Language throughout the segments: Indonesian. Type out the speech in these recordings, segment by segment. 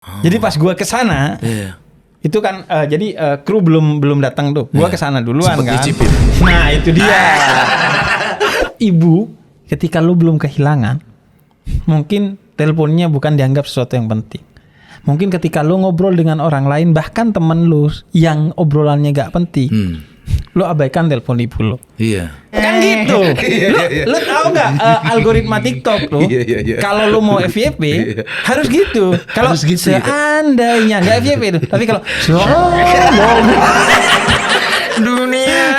Jadi pas gua kesana, itu kan jadi kru belum datang tuh. Gua kesana duluan. Sempet kan. Dicipin. Nah itu dia. Ibu, ketika lu belum kehilangan, mungkin teleponnya bukan dianggap sesuatu yang penting. Mungkin ketika lu ngobrol dengan orang lain, bahkan temen lu yang obrolannya gak penting, lu abaikan telepon ibu lu. Iya. Kan gitu. Lu tahu nggak algoritma TikTok tuh? Kalau lu mau FYP harus gitu. Kalau seandainya nggak FYP itu, tapi kalau dunia.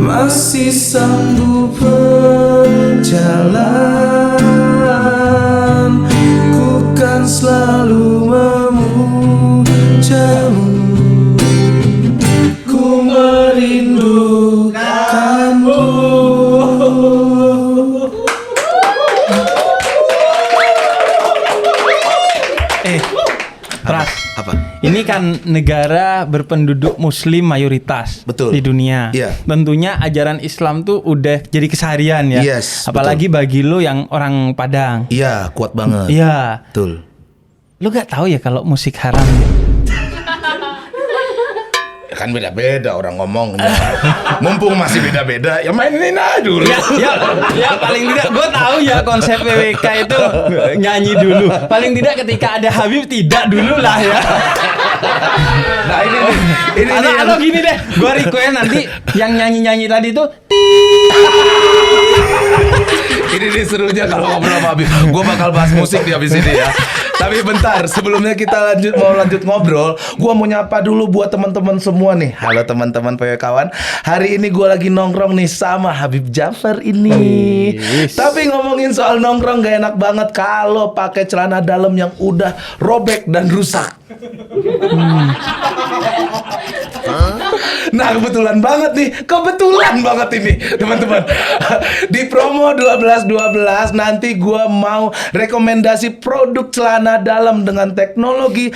Masih sanggup berjalan, ku kan selalu memujamu, ku merindukanmu. Pras, apa? Ini kan negara berpenduduk muslim mayoritas. Betul. Di dunia. Iya. Tentunya ajaran Islam tuh udah jadi keseharian ya. Yes, apalagi betul. Bagi lo yang orang Padang. Iya, kuat banget. Iya. Betul. Lo gak tahu ya kalau musik haram? Kan beda-beda orang ngomong. Mumpung masih beda-beda, ya mainin aja dulu. Ya paling tidak gue tahu ya konsep WWK itu nyanyi dulu. Paling tidak ketika ada Habib tidak dulu lah ya. Nah ini atau gini deh, gue request nanti yang nyanyi-nyanyi tadi tuh. Ini nih serunya kalau ngobrol sama Habib. Gue bakal bahas musik di habis ini ya. Tapi bentar, sebelumnya kita lanjut ngobrol, gue mau nyapa dulu buat teman-teman semua nih. Halo teman-teman PW kawan. Hari ini gue lagi nongkrong nih sama Habib Jafar ini. Tapi ngomongin soal nongkrong gak enak banget kalau pakai celana dalam yang udah robek dan rusak. Nah kebetulan banget nih, ini teman-teman. Di promo 12-12 nanti gue mau rekomendasi produk celana dalam dengan teknologi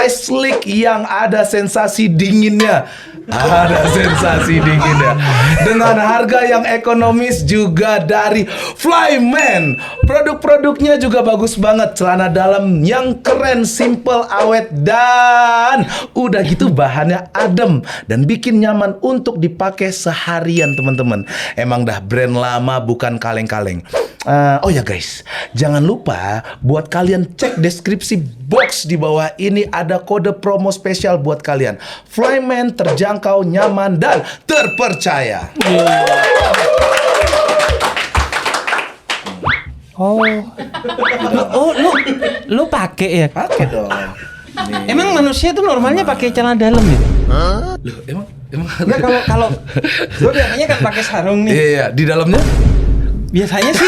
Ice Slick yang ada sensasi dinginnya. Dengan harga yang ekonomis juga dari Flyman. Produk-produknya juga bagus banget. Celana dalam yang keren, simple, awet, dan udah gitu bahannya adem dan bikin nyaman untuk dipakai seharian teman-teman. Emang dah brand lama bukan kaleng-kaleng. Oh ya guys, jangan lupa buat kalian cek deskripsi box di bawah ini, ada kode promo spesial buat kalian. Flyman terjangkau, nyaman, dan terpercaya. Lu pakai ya? Pakai dong. Nih. Emang manusia tuh normalnya pakai celana dalam ya? Loh, emang enggak kalau gue biasanya kan pakai sarung nih. Iya, di dalamnya? Biasanya sih.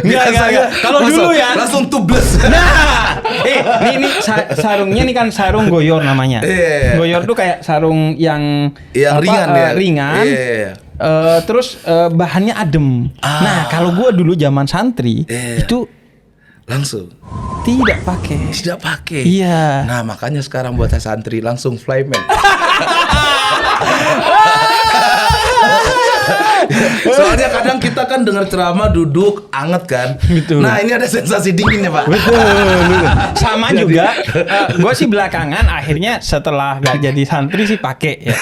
Enggak. Kalau dulu ya langsung tubles. Nah, ini sarungnya nih kan sarung goyor namanya. Goyor tuh kayak sarung yang ringan ya. Ringan. Terus bahannya adem. Nah, kalau gua dulu zaman santri itu langsung tidak pakai. Iya. Nah, makanya sekarang buat saya santri langsung Flyman. Soalnya kadang kita kan dengar ceramah duduk anget kan. Betul. Nah ini ada sensasi dinginnya Pak. Betul. Sama juga. Gue sih belakangan akhirnya setelah gak jadi santri sih pakai. Ya.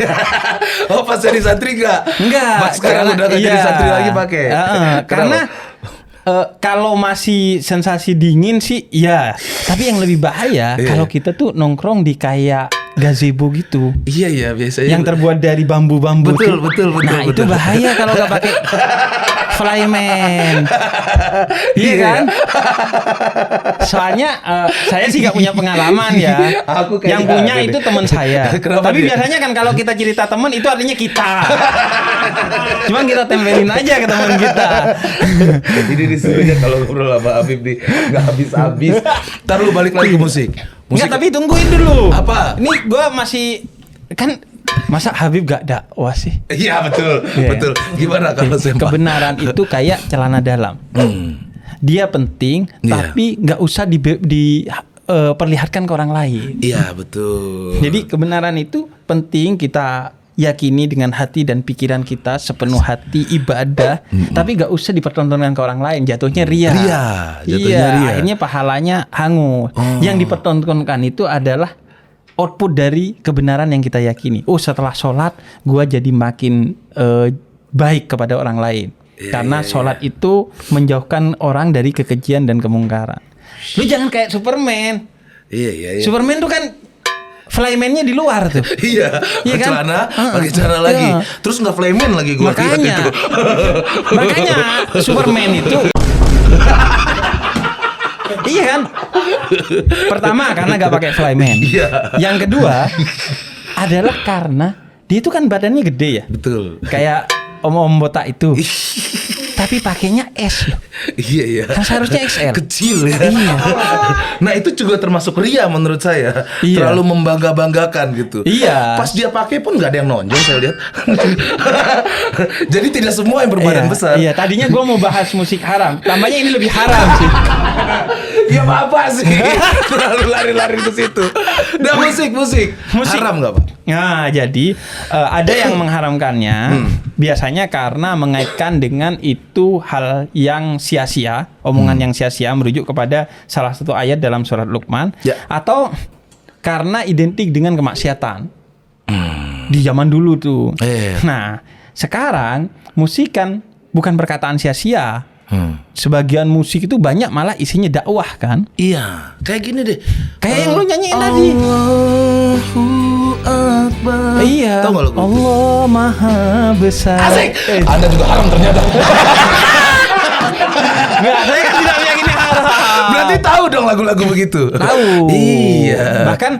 Oh pas jadi santri gak? Enggak. Sekarang udah gak jadi santri lagi pakai. Karena kalau masih sensasi dingin sih ya. Tapi yang lebih bahaya kalau kita tuh nongkrong di kayak gazebo gitu. Iya biasanya. Yang terbuat dari bambu-bambu. Betul. Nah itu bahaya kalau nggak pakai Flyman. Iya kan? Soalnya saya sih nggak punya pengalaman ya. Yang punya itu teman saya. Tapi biasanya kan kalau kita cerita teman itu artinya kita. Cuman kita tempelin aja ke teman kita. Ini disuruhnya kalau ngobrol sama Habib nih nggak habis-habis. Ntar lu balik lagi ke musik. Enggak, tapi tungguin dulu. Apa? Ini gua masih kan masa Habib gak dakwah sih? Iya betul, Iya. betul. Gimana kalau Sempa? Kebenaran itu kayak celana dalam. Dia penting, Iya. tapi nggak usah diperlihatkan ke orang lain. Iya betul. Jadi kebenaran itu penting kita yakini dengan hati dan pikiran kita sepenuh hati ibadah, tapi nggak usah dipertontonkan ke orang lain. Jatuhnya ria. Jatuhnya Iya, ria. akhirnya pahalanya hangus. Yang dipertontonkan itu adalah output dari kebenaran yang kita yakini. Oh, setelah sholat, gua jadi makin baik kepada orang lain. Karena sholat itu menjauhkan orang dari kekejian dan kemungkaran. Lu jangan kayak Superman. Iya. Superman tuh kan flyman-nya di luar tuh. Iya, Iya kan? celana, pakai celana lagi. Iya. Terus nggak flamen lagi gua lihat Makanya, itu. makanya Superman itu, iya kan? Pertama karena nggak pakai flyman. Iya. Yang kedua adalah karena dia itu kan badannya gede ya, Betul. kayak om-om botak itu. Tapi pakainya S loh. Iya. Kan seharusnya XL. Kecil ya. Iya. Nah itu juga termasuk ria menurut saya. Iya. Terlalu membangga-banggakan gitu. Iya. Pas dia pakai pun nggak ada yang nonjol saya lihat. Jadi tidak semua yang berbadan Iya, besar. Iya, tadinya gue mau bahas musik haram. Tampaknya ini lebih haram sih. Ya apa sih? Terlalu lari-lari ke situ. Dan musik. Haram nggak Pak? Nah, jadi ada yang mengharamkannya biasanya karena mengaitkan dengan itu hal yang sia-sia, omongan yang sia-sia merujuk kepada salah satu ayat dalam surat Luqman, Ya. atau karena identik dengan kemaksiatan. Di zaman dulu tuh. Nah, sekarang musik kan bukan perkataan sia-sia. Sebagian musik itu banyak malah isinya dakwah kan. Iya. Kayak gini deh. Kayak yang lu nyanyiin tadi. Allahu Akbar. Iya. Tahu nggak lagu itu? Allah Maha Besar. Asik. Anda juga haram ternyata. Enggak, saya kan tidak meyakini haram. Berarti tahu dong lagu-lagu begitu. Tahu. Iya. Bahkan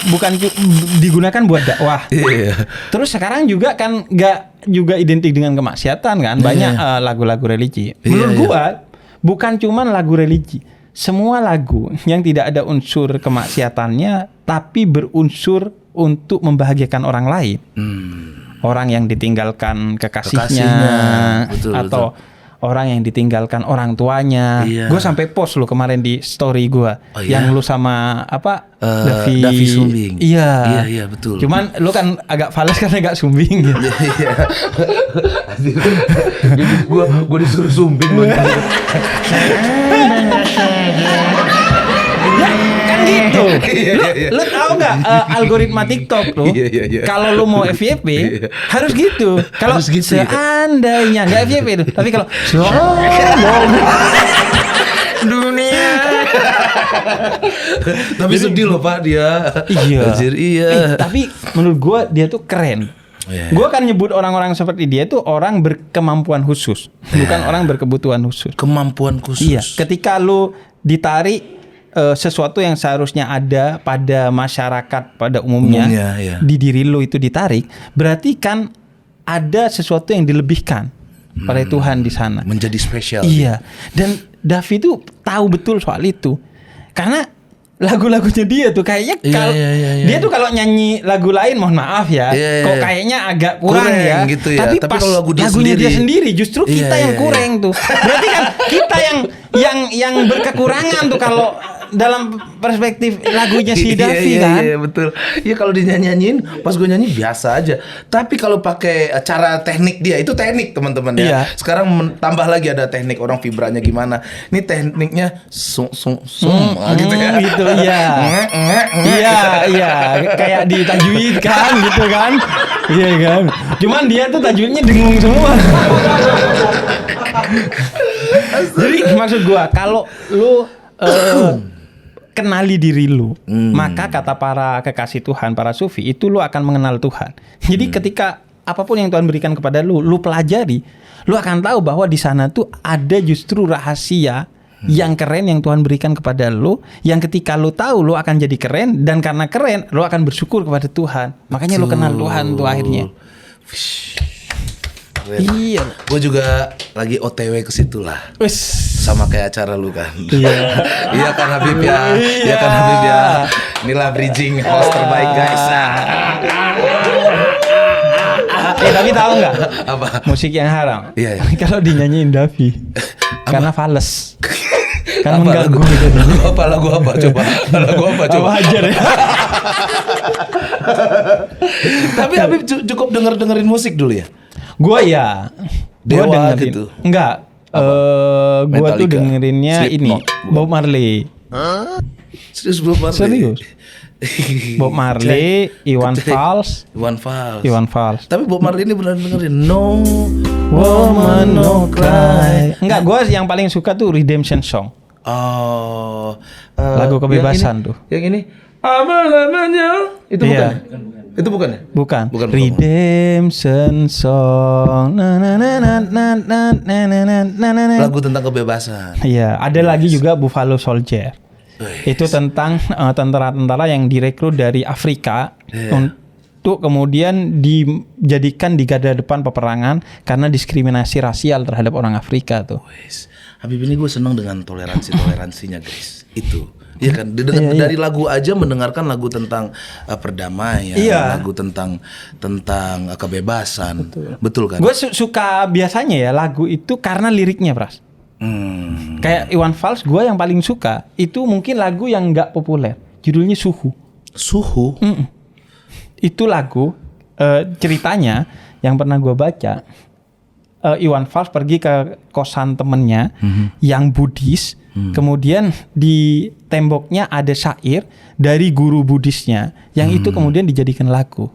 bukan digunakan buat dakwah. Iya. Terus sekarang juga kan nggak juga identik dengan kemaksiatan kan. Banyak lagu-lagu religi. Menurut gua bukan cuman lagu religi. Semua lagu yang tidak ada unsur kemaksiatannya tapi berunsur untuk membahagiakan orang lain. Orang yang ditinggalkan kekasihnya, Betul, atau orang yang ditinggalkan orang tuanya. Iya. Gue sampai post lu kemarin di story gue, Oh, iya? yang lu sama Davi Sumbing. Iya, Iya, betul. Cuman lu kan agak fals karena agak sumbing gitu. Iya. Gua disuruh sumbing loh. Ya, kan gitu. Iya. Lu tahu nggak algoritma TikTok tuh? Iya. Kalau lu mau FYP harus gitu. Kalau Harus gitu ya? seandainya nggak FYP tuh, tapi kalau dunia. Tapi sedih loh Pak dia. Iya. Anjir, iya. Tapi menurut gua dia tuh keren. Iya. Gua kan nyebut orang-orang seperti dia tuh orang berkemampuan khusus, bukan orang berkebutuhan khusus. Kemampuan khusus. Iya, ketika lu ditarik sesuatu yang seharusnya ada pada masyarakat pada umumnya, iya. di diri lu itu ditarik, berarti kan ada sesuatu yang dilebihkan oleh Tuhan di sana. Menjadi spesial. Iya. Dan Davi tuh tahu betul soal itu. Karena lagu-lagunya dia tuh kayaknya kalau Iya. dia tuh kalau nyanyi lagu lain mohon maaf ya, Iya. kok kayaknya agak kurang Kurang ya. gitu ya. Tapi Tapi pas kalau lagu dia lagunya dia sendiri, sendiri justru kita Iya, yang iya, kurang tuh. Berarti kan kita yang berkekurangan tuh kalau dalam perspektif lagunya si Davi kan. Iya betul. Iya kalau dinyanyiin pas gue nyanyi biasa aja. Tapi kalau pakai cara teknik dia itu teknik teman-teman ya. Iya. Sekarang tambah lagi ada teknik orang vibranya gimana. Ini tekniknya gitu ya. Gitu iya. Iya, kayak di tajwid kan gitu kan. Iya kan. Cuman dia tuh tajwidnya dengung semua. Jadi maksud gua kalau lu kenali diri lu, maka kata para kekasih Tuhan, para sufi, itu lu akan mengenal Tuhan. Jadi ketika apapun yang Tuhan berikan kepada lu pelajari, lu akan tahu bahwa di sana tuh ada justru rahasia yang keren yang Tuhan berikan kepada lu, yang ketika lu tahu lu akan jadi keren, dan karena keren lu akan bersyukur kepada Tuhan. Makanya lu kenal Tuhan tuh akhirnya. Iya. Gue juga lagi OTW ke situ lah. Wes. Sama kayak acara lu kan. Iya. Iya kan Habib ya. Iya kan Habib ya. Inilah bridging host terbaik guys. Tapi tahu nggak? Apa? Musik yang haram. Iya. Kalau dinyanyiin Davi. Karena fales. Kan Apa mengganggu lagu? gitu. Lagu apa coba? Lagu apa coba? Apa aja deh. Tapi Habib cukup dengerin musik dulu ya. Gua ya. Dewa Gua dengerin. gitu? Enggak. Gua tuh Metallica? dengerinnya ini Slipknot? Bob Marley. Serius belum Marley? Serius? Bob Marley, Iwan Fals. Iwan Fals. Tapi Bob Marley ini benar dengerin No Woman No Cry. Enggak, gua yang paling suka tuh Redemption Song. Oh, Lagu kebebasan tuh. Yang ini apa namanya? Itu Iya. bukan? Itu bukan ya? Bukan. Bukan. Redemption Song. Na na na na na na na na na na. Lagu tentang kebebasan. Iya, ada lagi juga Buffalo Soldier. Itu tentang tentara-tentara yang direkrut dari Afrika untuk kemudian dijadikan di garda depan peperangan karena diskriminasi rasial terhadap orang Afrika tuh. Habib ini gue seneng dengan toleransinya guys. Itu. Iya kan, dari lagu aja mendengarkan lagu tentang perdamaian, lagu tentang kebebasan, betul kan? Gue suka biasanya ya lagu itu karena liriknya, Pras. Kayak Iwan Fals, gue yang paling suka itu mungkin lagu yang nggak populer, judulnya Suhu. Suhu. Itu lagu ceritanya yang pernah gue baca. Iwan Fals pergi ke kosan temennya yang Buddhis. Kemudian di temboknya ada syair dari guru Buddhisnya yang itu kemudian dijadikan lagu.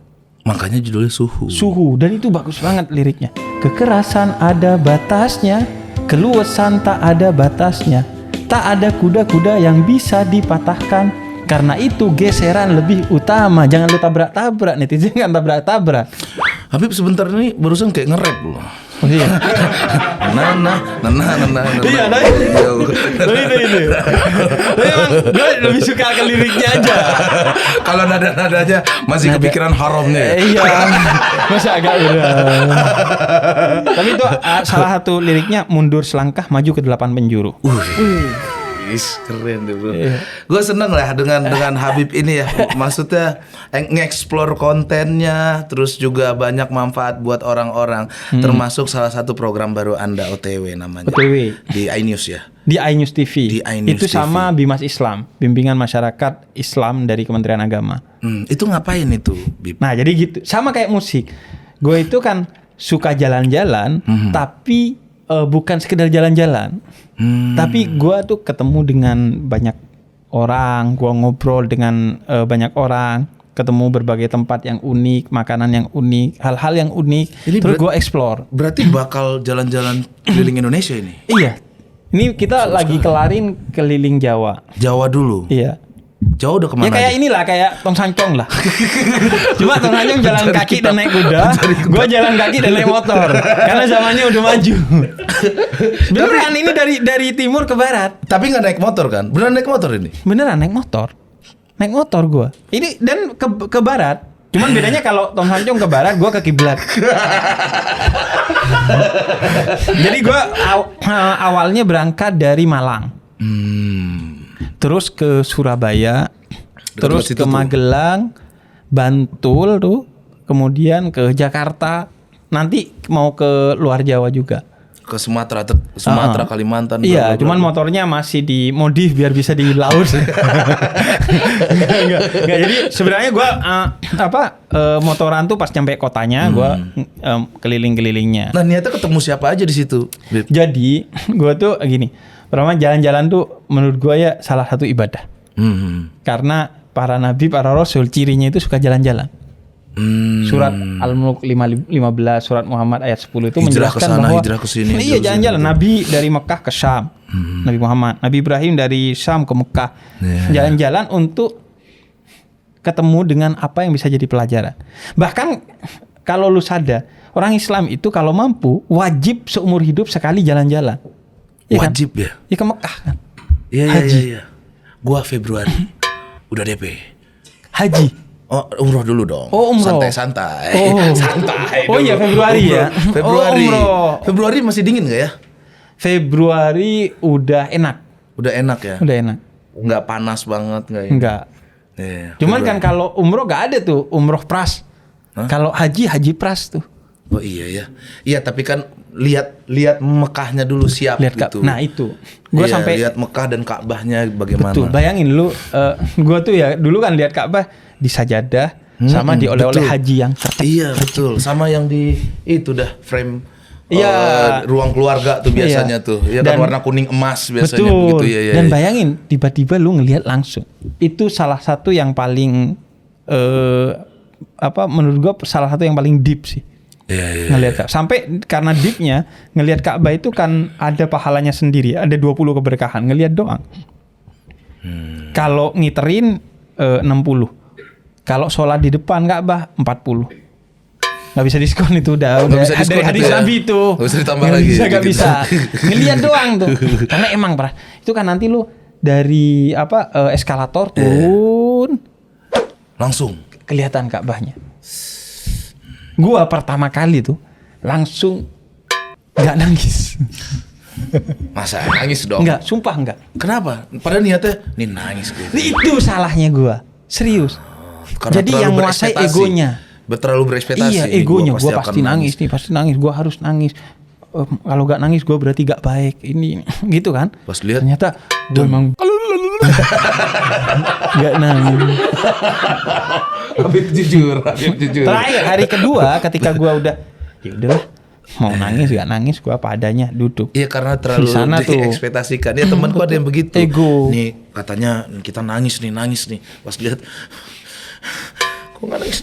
Makanya judulnya Suhu. Suhu, dan itu bagus banget liriknya. Kekerasan ada batasnya, keluasan tak ada batasnya. Tak ada kuda-kuda yang bisa dipatahkan. Karena itu geseran lebih utama. Jangan lu tabrak-tabrak, netizen kan tabrak-tabrak. Habib sebentar ini barusan kayak nge-rap loh. Oh iya. Nah. Iya, nah. Itu. Tapi emang gue lebih suka ke liriknya aja. Kalau nada-nadanya masih kepikiran haramnya. Iya. Masa agak udah. Tapi itu salah satu liriknya, mundur selangkah maju ke 8 penjuru. Keren deh bro. Gue seneng lah dengan Habib ini ya. Maksudnya nge-explore kontennya, terus juga banyak manfaat buat orang-orang. Termasuk salah satu program baru Anda OTW namanya. OTW. Di iNews ya. Di iNews TV. Di iNews itu TV. sama Bimas Islam, Bimbingan Masyarakat Islam dari Kementerian Agama. Itu ngapain itu, Bib? Nah jadi gitu, sama kayak musik. Gue itu kan suka jalan-jalan, tapi bukan sekedar jalan-jalan. Tapi gue tuh ketemu dengan banyak orang, gue ngobrol dengan banyak orang, ketemu berbagai tempat yang unik, makanan yang unik, hal-hal yang unik. Ini terus gue explore. Berarti bakal jalan-jalan keliling Indonesia ini? Iya. Ini kita lagi kelarin keliling Jawa. Jawa dulu. Iya. Jawa udah kemana? Ya kayak aja? inilah, kayak Tong Sancong lah. Cuma Tong Sancong jalan kaki dan naik kuda, gue jalan kaki dan naik motor. Karena zamannya udah maju. Beneran ini dari timur ke barat. Tapi nggak naik motor kan? Beneran naik motor ini? Beneran naik motor. Naik motor gue. Ini dan ke barat. Cuman bedanya kalau Tong Sancong ke barat, gue ke kiblat. Jadi gue awalnya berangkat dari Malang. Terus ke Surabaya, terus ke Magelang, Bantul tuh, kemudian ke Jakarta, nanti mau ke luar Jawa juga. Ke Sumatera, Kalimantan. Iya, cuman motornya masih dimodif biar bisa di laut. Enggak. Jadi sebenarnya gue motoran tuh pas nyampe kotanya, gue keliling-kelilingnya. Nah niatnya ketemu siapa aja di situ, Bib? Jadi gue tuh gini, pertama jalan-jalan tuh menurut gue ya salah satu ibadah. Karena para nabi, para rasul cirinya itu suka jalan-jalan. Surat Al-Mulk 15, surat Muhammad ayat 10 itu hijrah menjelaskan kesana, bahwa hijrah kesini, iya jalan-jalan. Nabi dari Mekah ke Syam, Nabi Muhammad. Nabi Ibrahim dari Syam ke Mekah. Jalan-jalan untuk ketemu dengan apa yang bisa jadi pelajaran. Bahkan kalau lu sadar, orang Islam itu kalau mampu wajib seumur hidup sekali jalan-jalan. Ya wajib kan? ya? Ya ke Mekah kan. Iya. Gua Februari udah DP. Haji. Oh, umroh dulu dong. Oh, umroh. Santai-santai. Oh. Santai. Oh dulu. iya, Februari ya? Februari. Oh, umroh. Februari masih dingin nggak ya? Februari udah enak. Udah enak ya? Udah enak. Nggak panas banget nggak? Enggak. Iya, Cuman Februari. kan kalau umroh gak ada tuh, umroh pras. Hah? Kalau haji pras tuh. Oh iya ya. Iya, tapi kan lihat Mekahnya dulu siap Lihat gitu. Nah itu. Gua Iya, sampai lihat Mekah dan Ka'bahnya bagaimana. betul. Bayangin lu, gua tuh ya dulu kan lihat Ka'bah di sajadah sama di oleh-oleh betul. haji yang kertek. Iya betul. Sama yang di itu dah frame. Iya. Ruang keluarga tuh biasanya Iya. tuh. Iya kan Dan- warna kuning emas biasanya Betul. begitu ya. Dan bayangin tiba-tiba lu ngelihat langsung. Itu salah satu yang paling menurut gua salah satu yang paling deep sih. Iya. Ngelihat Ka'bah. Sampai karena deepnya ngelihat Ka'bah itu kan ada pahalanya sendiri, ada 20 keberkahan ngelihat doang. Kalau ngiterin 60. Kalau sholat di depan Ka'bah 40. Nggak bisa diskon itu udah Nggak bisa diskon dari hadis itu ya? Nabi itu. Nggak bisa ditambah Nggak lagi bisa, nggak dikit. bisa. Ngelihat doang tuh. Karena emang itu kan nanti lu dari eskalator turun Langsung. kelihatan Ka'bahnya. Gua pertama kali tuh langsung nggak nangis. Masa nangis dong? Nggak, sumpah nggak. Kenapa? Padahal niatnya nih nangis gitu. Itu salahnya gua. Serius. Karena Jadi terlalu yang menguasai berekspektasi. egonya. Terlalu berekspektasi. Iya, Ini egonya. Gua akan pasti nangis nih, pasti nangis. Gua harus nangis. Kalau gak nangis gua berarti gak baik. Ini gitu kan. Pas lihat, ternyata gua emang gak nangis. Habib jujur. Terakhir hari kedua ketika gua udah ya udahlah mau nangis gak nangis gua apa adanya duduk. Iya karena terlalu Di sana tuh. diekspektasikan. Ya temanku ada yang begitu. Ego. Nih katanya kita nangis nih. Pas lihat kok nggak nangis.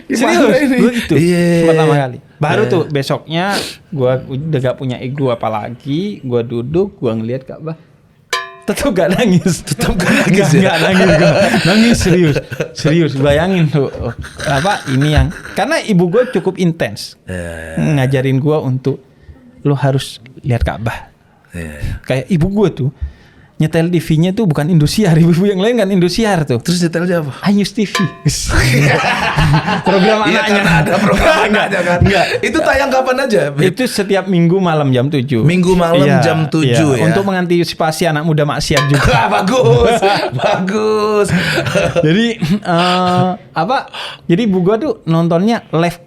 Serius, gue gitu Iya. pertama kali. Baru tuh besoknya gua udah gak punya ego apalagi. Gua duduk, gua ngelihat Ka'bah. Tetap gak nangis. Tetap gak nangis ya? Gak nangis gua. Nangis serius. Bayangin tuh ini yang karena ibu gua cukup intens ngajarin gua untuk lo harus lihat Ka'bah. Kayak ibu gua tuh nyetel TV-nya tuh bukan Indosiar, ibu-ibu yang lain kan Indosiar tuh. Terus detailnya apa? Ayus TV. Program Iya anaknya. karena ada program anaknya kan. Enggak. Itu tayang kapan aja? Itu setiap minggu malam jam 7. Minggu malam jam 7 ya. Untuk mengantisipasi anak muda maksiat juga. Bagus. Jadi Jadi ibu gua tuh nontonnya live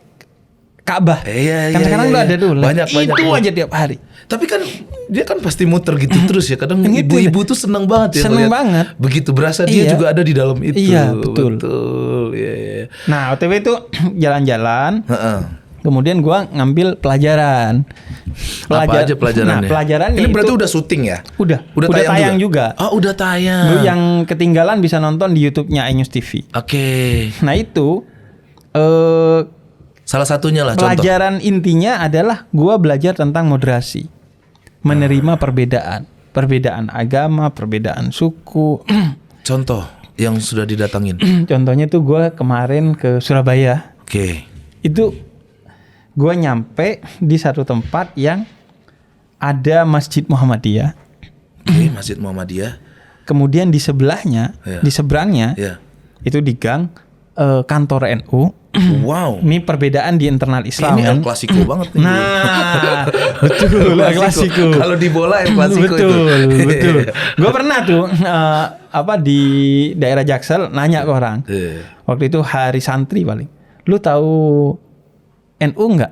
Ka'bah. Iya, Kan iya, sekarang iya, udah ada iya. tuh. live. Banyak. Itu aja tiap hari. Tapi kan dia kan pasti muter gitu terus ya. Kadang Gitu. ibu-ibu tuh seneng banget ya. Seneng ngeliat. banget. Begitu berasa dia Iya. juga ada di dalam itu. Iya, betul. Iya. Nah, OTW itu jalan-jalan. Heeh. Kemudian gua ngambil pelajaran. Apa aja pelajarannya? Nah, pelajarannya ini berarti itu udah syuting ya? Udah tayang juga. Oh, udah tayang. Lu yang ketinggalan bisa nonton di YouTube-nya iNews TV. Oke. Nah itu Salah satunya lah contoh. pelajaran intinya adalah gua belajar tentang moderasi, menerima perbedaan agama, perbedaan suku. Contoh yang sudah didatangin. Contohnya tuh gua kemarin ke Surabaya. Oke. Itu gua nyampe di satu tempat yang ada Masjid Muhammadiyah. Oke, Masjid Muhammadiyah. Kemudian di sebelahnya, Iya. di seberangnya Ya. itu di gang kantor NU. Wow. Ini perbedaan di internal Islam. Ini kan? El Clasico banget nih. Nah, betul El Clasico. Kalau di bola El Clasico itu. Betul. Gue pernah tuh di daerah Jaksel nanya ke orang. Iya. Waktu itu hari santri paling. Lu tahu NU nggak?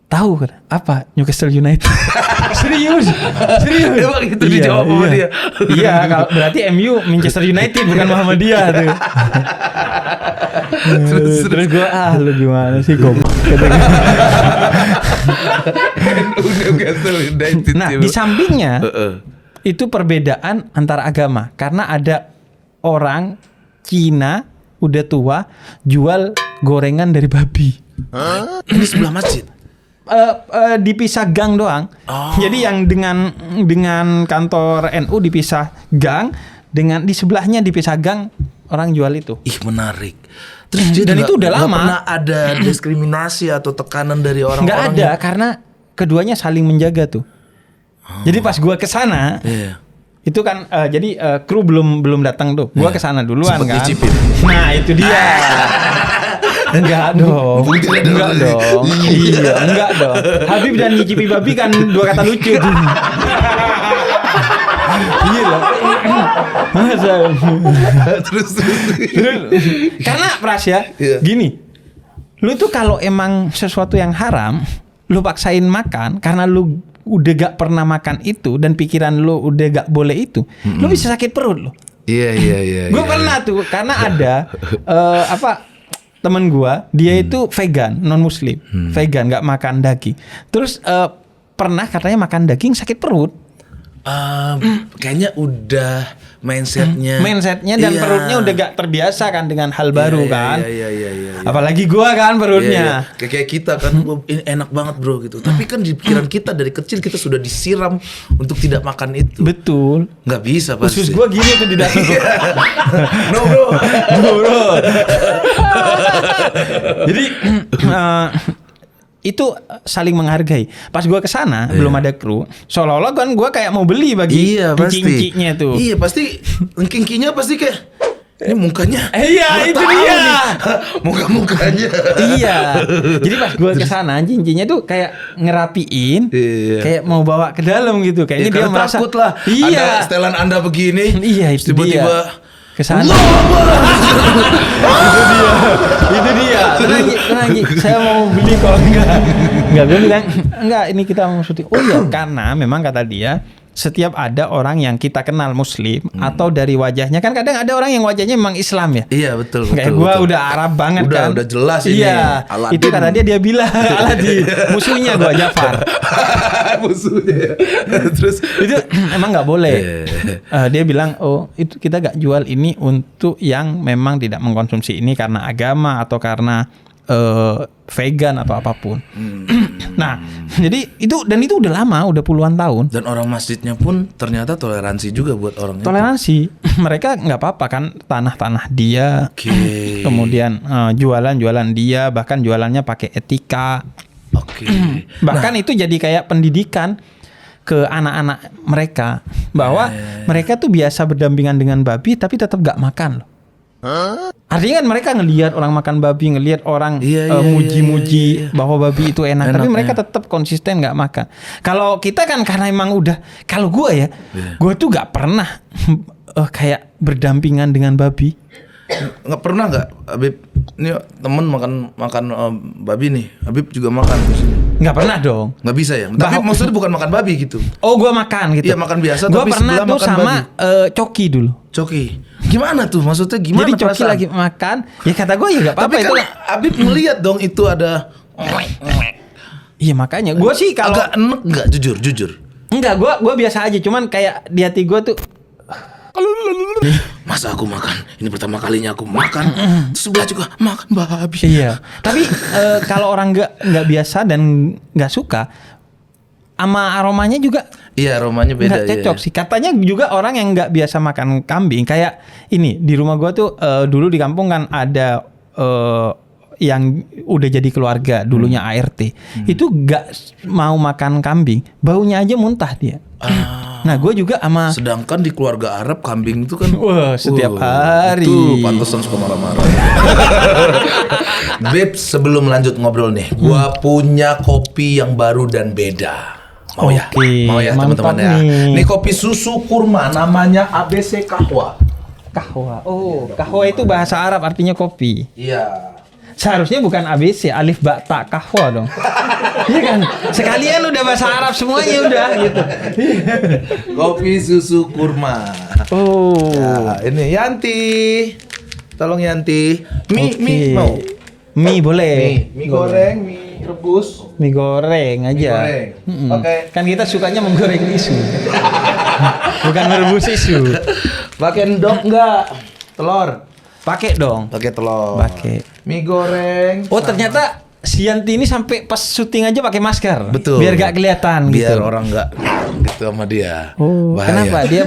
Tahu kan? Apa? Newcastle United. Serius. Emang itu dijawab sama dia. Iya, berarti MU Manchester United bukan Muhammadiyah tuh. Terus gue lu gimana sih goblok. Nah, di sampingnya itu perbedaan antara agama karena ada orang Cina udah tua jual gorengan dari babi. Ini sebelah masjid. Dipisah gang doang. Jadi yang dengan kantor NU dipisah gang, dengan di sebelahnya dipisah gang orang jual itu. Ih menarik. Terus dia Dan juga itu udah nggak lama. pernah ada diskriminasi atau tekanan dari orang-orang. Nggak ada karena keduanya saling menjaga tuh. Jadi pas gua kesana, Iya. Itu kan jadi kru belum datang tuh. Gua kesana duluan Sempet kan. nyicipin. Nah itu dia. Enggak dong. Enggak dong. Iya, enggak dong. Habib dan nyicipi babi kan dua kata lucu tuh. Iya loh. Masa? Terus. Karena Pras ya, Iya. gini. Lu tuh kalau emang sesuatu yang haram, lu paksain makan karena lu udah gak pernah makan itu dan pikiran lu udah gak boleh itu, lu bisa sakit perut lu. Iya. Gue pernah tuh karena ada temen gue, dia itu vegan, non muslim, vegan, nggak makan daging. Terus pernah katanya makan daging sakit perut. Kayaknya udah mindsetnya Dan Iya. perutnya udah gak terbiasa kan dengan hal baru kan. Iya. Apalagi gue kan perutnya. Iya. Kayak kita kan "Wah, ini enak banget bro gitu. Tapi kan di pikiran kita dari kecil kita sudah disiram untuk tidak makan itu. Betul. Nggak bisa pasti. Usus gue gini tuh di dalam. No bro. Bro. Jadi itu saling menghargai. Pas gue kesana belum ada kru, seolah-olah kan gue kayak mau beli bagi Iya pasti. engki-engkinya tuh. Iya pasti. Engki-engkinya pasti kayak ini mukanya. Iya, Gua itu tahu dia. nih, muka-mukanya. Iya. Jadi pas gue kesana cincinnya tuh kayak ngerapiin, Iya. kayak mau bawa ke dalam gitu. Kayaknya Ya, dia karena merasa takut lah. Iya. Ada setelan Anda begini. Iya, itu tiba-tiba dia. Kesana. Itu dia. Tenang, Ji. Saya mau beli kok. Enggak, gue bilang enggak, ini kita mau syuting. Oh iya, karena memang kata dia setiap ada orang yang kita kenal muslim atau dari wajahnya, kan kadang ada orang yang wajahnya memang Islam ya. Iya betul. Kayak betul, gua betul. udah Arab banget kan. Udah jelas ini. Iya. Aladin. Itu kata dia bilang Aladin. Musuhnya gua Jafar. Musuhnya. Terus Itu emang nggak boleh. Iya. Dia bilang, oh itu kita gak jual ini untuk yang memang tidak mengkonsumsi ini karena agama atau karena vegan atau apapun. Nah, jadi itu udah lama, udah puluhan tahun. dan orang masjidnya pun ternyata toleransi juga buat orang itu. Toleransi, mereka nggak apa-apa kan, tanah dia, Oke. kemudian jualan dia, bahkan jualannya pakai etika. Oke. Bahkan itu jadi kayak pendidikan ke anak-anak mereka bahwa mereka tuh biasa berdampingan dengan babi tapi tetap gak makan loh. Artinya kan mereka ngelihat orang makan babi, ngelihat orang muji-muji bahwa babi itu enak, tapi mereka tetap konsisten nggak makan. Kalau kita kan karena emang udah, kalau gue ya, gue tuh nggak pernah kayak berdampingan dengan babi. Nggak pernah nggak, Habib? Ini temen makan babi nih. Habib juga makan di sini. Nggak pernah dong. Nggak bisa ya? Tapi maksudnya bukan makan babi gitu. Oh, gue makan gitu. Iya, makan biasa, Gue tapi pernah sebelah tuh makan sama babi. Coki dulu. Coki. Gimana tuh? Maksudnya gimana Jadi Coki perasaan? lagi makan, ya kata gue ya nggak apa-apa Tapi itu. kan Habib melihat dong itu ada Iya makanya gue sih kalau agak enek nggak, jujur. enggak, gue biasa aja, cuman kayak di hati gue tuh Masa aku makan? Ini pertama kalinya aku makan. Terus sebelah juga makan babi. iya. Tapi kalau orang nggak biasa dan nggak suka, sama aromanya juga Iya, aromanya beda nggak cocok ya. sih. Katanya juga orang yang nggak biasa makan kambing, kayak ini di rumah gue tuh dulu di kampung kan ada yang udah jadi keluarga dulunya ART, itu nggak mau makan kambing, baunya aja muntah dia. Nah gue juga sama. Sedangkan di keluarga Arab kambing itu kan Wah, setiap hari. Itu pantesan suka marah-marah. Beb, sebelum lanjut ngobrol nih, gua punya kopi yang baru dan beda. Mau ya? Oke, Mau ya mantap teman-teman ya. nih. Ini kopi susu kurma, namanya ABC Kahwa. Kahwa. Oh, kahwa itu bahasa Arab artinya kopi. Iya. Seharusnya bukan ABC, alif ba ta kahwa dong. Iya kan? Sekalian udah bahasa Arab semuanya udah gitu. Kopi susu kurma. Oh. Ya, ini Yanti. Tolong Yanti. Mie mau? Mie boleh. Mie goreng, mie rebus. Mie goreng aja. Mie goreng. Mm-mm. Oke. Kan kita sukanya menggoreng isu. Bukan merebus isu. Pakai endok enggak? Telur. Pakai dong. Pakai telur. Pakai. Mie goreng. Oh, ternyata Yanti ini sampai pas syuting aja pakai masker. Betul. Biar gak kelihatan Biar gitu. orang nggak gitu sama dia. Oh, Bahaya. kenapa? Dia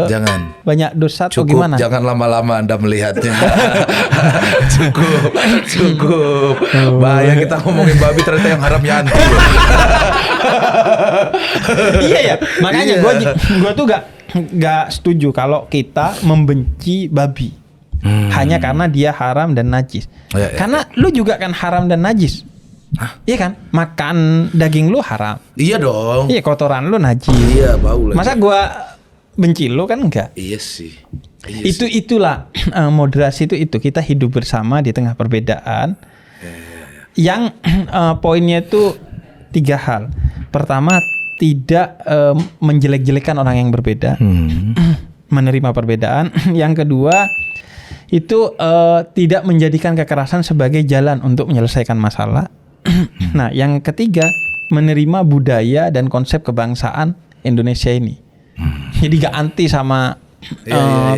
Jangan. banyak dosa atau Cukup, gimana? jangan lama-lama Anda melihatnya. Cukup. Bahaya kita ngomongin babi ternyata yang haram Yanti. Iya ya. Makanya Iya. gua tuh gak setuju kalau kita membenci babi. Hanya karena dia haram dan najis. Ya, ya, Karena lu juga kan haram dan najis. Iya kan? Makan daging lu haram. Iya dong. Iya, kotoran lu najis. Iya, bau lagi. Masa gua benci lu kan enggak? Iya sih. Iya sih. Itulah moderasi itu kita hidup bersama di tengah perbedaan. Yang poinnya itu 3 hal. Pertama, tidak menjelek-jelekan orang yang berbeda, menerima perbedaan. Yang kedua, itu tidak menjadikan kekerasan sebagai jalan untuk menyelesaikan masalah. Nah, yang ketiga, menerima budaya dan konsep kebangsaan Indonesia ini. Jadi gak anti sama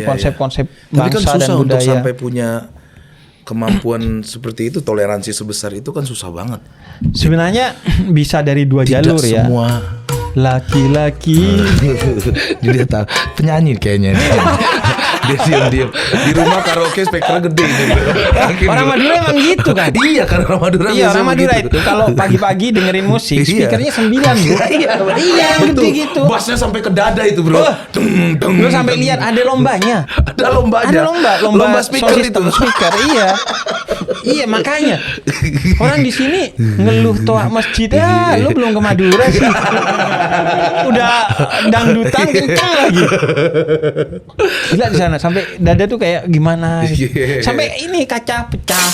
konsep-konsep Tapi kan bangsa dan susah untuk budaya. sampai punya kemampuan seperti itu, toleransi sebesar itu kan susah banget. Sebenarnya bisa dari 2 Tidak jalur ya. semua. Laki-laki. Dia tahu penyanyi kayaknya. Dia diam-diam di rumah karaoke speaker gede ini. Orang Madura emang gitu kan? Iya, karena orang Madura. Iya, biasanya orang Madura begitu. itu kalau pagi-pagi dengerin musik, Iya. speakernya 9 bro. Iya, betul. gede gitu. Bassnya sampai ke dada itu, bro. Oh, Lu sampai lihat ada lombanya. Ada lombanya. Ada lomba speaker sound itu. system, speaker. Iya. Iya, makanya orang di sini ngeluh toa masjid. Lu belum ke Madura sih. Udah dangdutan kencang lagi. Gila di sana sampai dada tuh kayak gimana gitu. Iya. Sampai ini kaca pecah.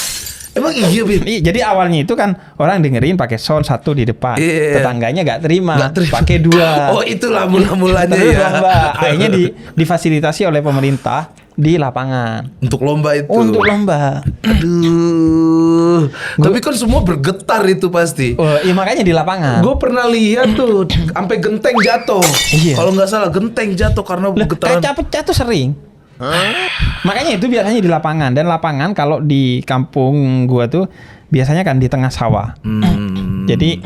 Emang iya, Bin? Iya, jadi awalnya itu kan orang dengerin pakai sound 1 di depan, Iya. tetangganya gak terima, Nggak terima. pakai 2. Oh, itulah mula-mulanya Terus ya. lomba, akhirnya difasilitasi oleh pemerintah di lapangan Untuk lomba itu. untuk lomba. Aduh. Tapi kan semua bergetar itu pasti. Oh, iya makanya di lapangan. Gue pernah lihat tuh sampai genteng jatuh. Iya. Kalau nggak salah genteng jatuh karena Lah, getaran. kaca pecah tuh sering. Makanya itu biasanya di lapangan, dan lapangan kalau di kampung gua tuh biasanya kan di tengah sawah. Jadi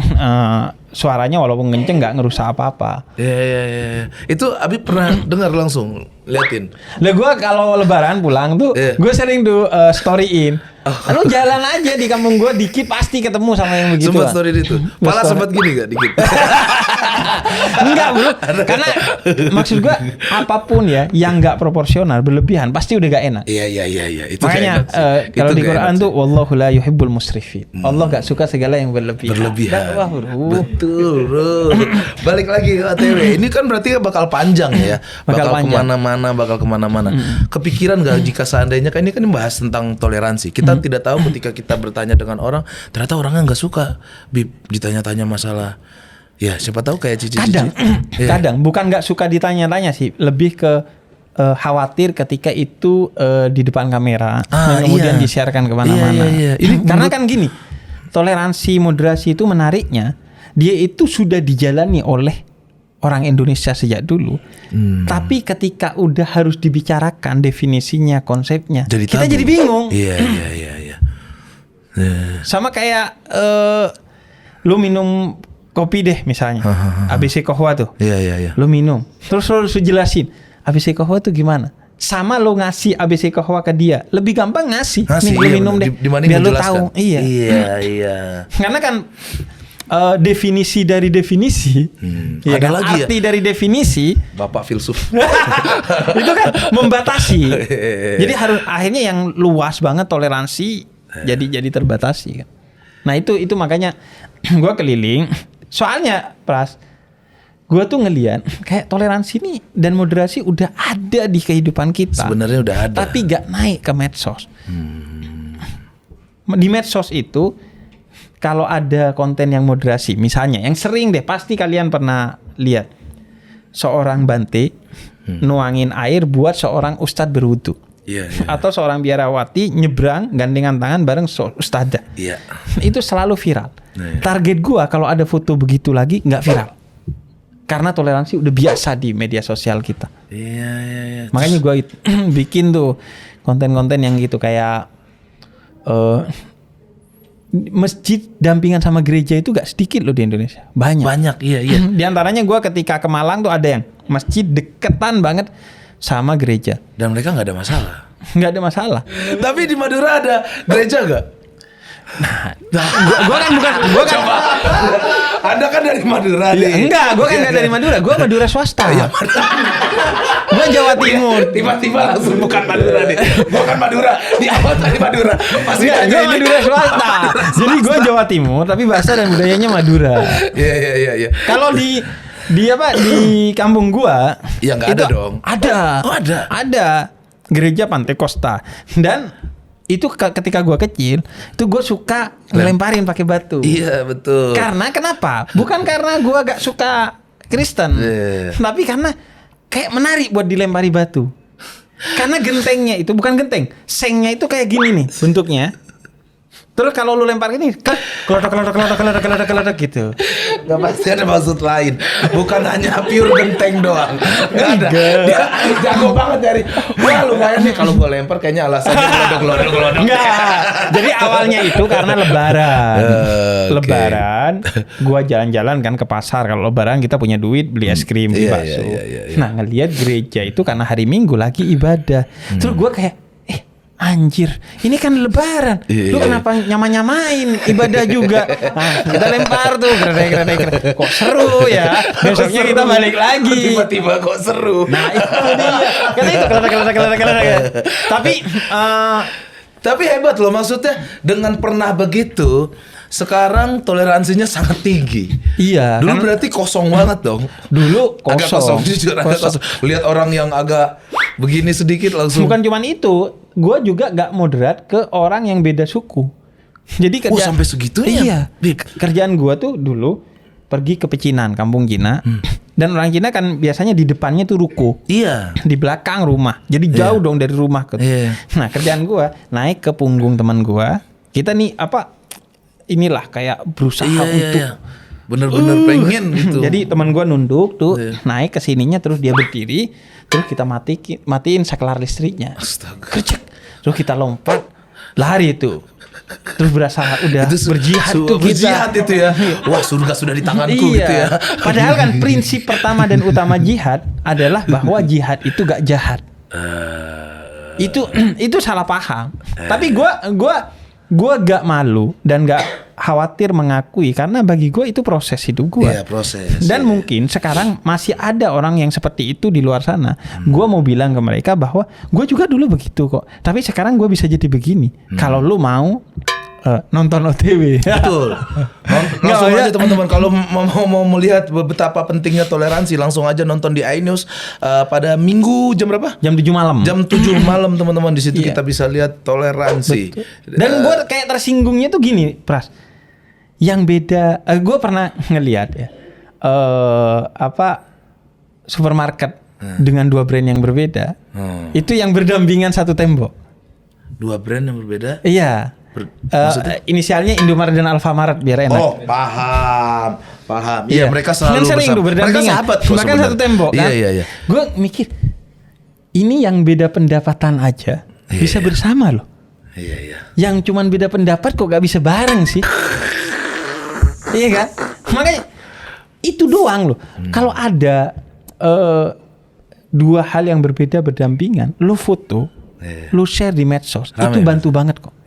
suaranya walaupun kenceng nggak ngerusak apa-apa. Iya. Itu Abi pernah dengar langsung, liatin. Lah gua kalau lebaran pulang tuh Iya. gue sering tuh storyin. Lu jalan aja di kampung gua dikit pasti ketemu sama yang begitu. Sempat story itu. Pala sempat gini gak dikit? Enggak bro, karena maksud gua apapun ya yang nggak proporsional berlebihan pasti udah gak enak. Iya. Itu Makanya nggak enak sih. kalau Itu di nggak Quran enak tuh sih. wallahu la yuhibbul musrifin. Allah gak suka segala yang berlebihan. Berlebihan. Wah, bro. Betul, bro. Balik lagi ke OTW. Ini kan berarti bakal panjang ya. Bakal panjang. Kemana-mana. Kepikiran gak jika seandainya kan ini kan bahas tentang toleransi. Kita tidak tahu ketika kita bertanya dengan orang, ternyata orangnya nggak suka Bib ditanya-tanya masalah. Ya, siapa tahu kayak Cici. Kadang, Iya. kadang bukan nggak suka ditanya-tanya sih, lebih ke khawatir ketika itu di depan kamera dan kemudian iya. disiarkan kemana-mana. Iya. Ini Karena kan gini, toleransi moderasi itu menariknya, dia itu sudah dijalani oleh orang Indonesia sejak dulu. Tapi ketika udah harus dibicarakan definisinya, konsepnya, kita tabu. jadi bingung. Iya. Sama kayak lu minum kopi deh misalnya, ABC Kohwa tuh. Iya. Lu minum, terus lu harus jelasin ABC Kohwa tuh gimana. Sama lu ngasih ABC Kohwa ke dia, lebih gampang ngasih. Nih lu iya, minum bener. deh, Dibanding biar lu menjelaskan. tahu. Iya. Karena kan definisi dari definisi, ya Ada kan? lagi ya? Arti dari definisi Bapak filsuf. itu kan membatasi. Jadi harus akhirnya yang luas banget toleransi jadi terbatasi kan. Nah itu makanya gue keliling. Soalnya Pras, gue tuh ngeliat kayak toleransi ini dan moderasi udah ada di kehidupan kita. Sebenarnya udah ada. Tapi gak naik ke medsos. Di medsos itu kalau ada konten yang moderasi, misalnya yang sering deh pasti kalian pernah lihat seorang bante nuangin air buat seorang ustadz berwudu. Iya. Atau seorang biarawati nyebrang gandengan tangan bareng ustadzah. Iya. Itu selalu viral. Iya. Target gua kalau ada foto begitu lagi nggak viral. Karena toleransi udah biasa di media sosial kita. Iya. Makanya gua bikin tuh konten-konten yang gitu kayak masjid dampingan sama gereja itu gak sedikit loh di Indonesia. Banyak. Banyak, iya. Di antaranya gue ketika ke Malang tuh ada yang masjid deketan banget sama gereja. Dan mereka nggak ada masalah. Nggak ada masalah. Tapi di Madura ada gereja nggak? Gue kan Anda kan dari Madura Iya, nih. enggak, gue kan nggak dari Madura, gue Madura swasta. Gue Jawa Timur. Tiba-tiba langsung bukan Madura nih. Bukan Madura. Di awal tadi Madura. Pasti Enggak, tanya gue ini. Madura swasta. Jadi gue Jawa Timur, tapi bahasa dan budayanya Madura. Iya. Kalau di kampung gua Ya, nggak ada dong. Ada. Oh, ada. Ada gereja Pantai Costa. Dan itu ketika gua kecil, itu gua suka ngelemparin pakai batu. Iya, betul. Karena kenapa? Bukan karena gua gak suka Kristen, tapi karena kayak menarik buat dilempari batu. Karena gentengnya itu bukan genteng, sengnya itu kayak gini nih bentuknya. Terus kalau lu lempar gini, kelotok gitu. Gak pasti ada maksud lain. Bukan hanya pure genteng doang. Gak ada. Dia jago banget dari. Wah, lumayan nih kalau gue lempar kayaknya alasannya gelodok. Enggak. Jadi awalnya itu karena lebaran. Okay. Lebaran, gua jalan-jalan kan ke pasar. Kalau lebaran kita punya duit beli es krim, beli Iya, bakso. iya. Nah, ngelihat gereja itu karena hari Minggu lagi ibadah. Terus gua kayak anjir, ini kan lebaran. Lu kenapa nyamain ibadah juga? Nah, kita lempar tuh, gredek. Kok seru ya? Besoknya kita balik lagi. Tiba-tiba kok seru. Nah, itu dia. Karena itu keledek. Tapi hebat loh, maksudnya dengan pernah begitu, sekarang toleransinya sangat tinggi. Iya. Dulu kan berarti kosong banget dong. dulu Agak kosong, jujur agak kosong. Lihat orang yang agak begini sedikit langsung. Bukan cuman itu, gue juga gak moderat ke orang yang beda suku. Jadi sampai segitunya. Iya. Kerjaan gue tuh dulu pergi ke Pecinan, kampung Cina. Dan orang Cina kan biasanya di depannya tuh ruko. Iya. Di belakang rumah. Jadi jauh dong dari rumah ke. Nah, kerjaan gue naik ke punggung teman gue. Kita nih inilah kayak berusaha untuk bener-bener pengen gitu. Jadi teman gue nunduk tuh, naik ke sininya, terus dia berdiri, terus kita matiin saklar listriknya. Astaga. Kercek. Terus kita lompat, lari itu. Terus berasa udah Itu berjihad tuh kita. Berjihad itu ya. Wah, surga sudah di tanganku gitu ya. Padahal kan prinsip pertama dan utama jihad adalah bahwa jihad itu gak jahat. Itu salah paham. Tapi gue gak malu dan gak khawatir mengakui, karena bagi gue itu proses hidup gue. Iya, proses. Dan mungkin sekarang masih ada orang yang seperti itu di luar sana. Gue mau bilang ke mereka bahwa gue juga dulu begitu kok. Tapi sekarang gue bisa jadi begini. Kalau lu mau nonton OTW. Betul. Langsung aja teman-teman, kalau mau melihat betapa pentingnya toleransi, langsung aja nonton di iNews pada Minggu jam berapa? Jam 7 malam. Jam 7 malam teman-teman, di situ kita bisa lihat toleransi. Betul. Dan gue kayak tersinggungnya tuh gini, Pras. Yang beda, gue pernah ngelihat ya, supermarket dengan dua brand yang berbeda, itu yang berdampingan satu tembok. Dua brand yang berbeda? Iya. Inisialnya Indomaret dan Alfamaret biar enak. Oh, paham. Iya, mereka selalu sering mereka sahabat kok bahkan satu tembok kan. Iya. Gue mikir, ini yang beda pendapatan aja bisa bersama loh. Iya. Yang cuman beda pendapat kok gak bisa bareng sih. Iya kan? Makanya itu doang loh. Kalau ada dua hal yang berbeda berdampingan, lo foto, lu share di medsos, itu bantu banget kok.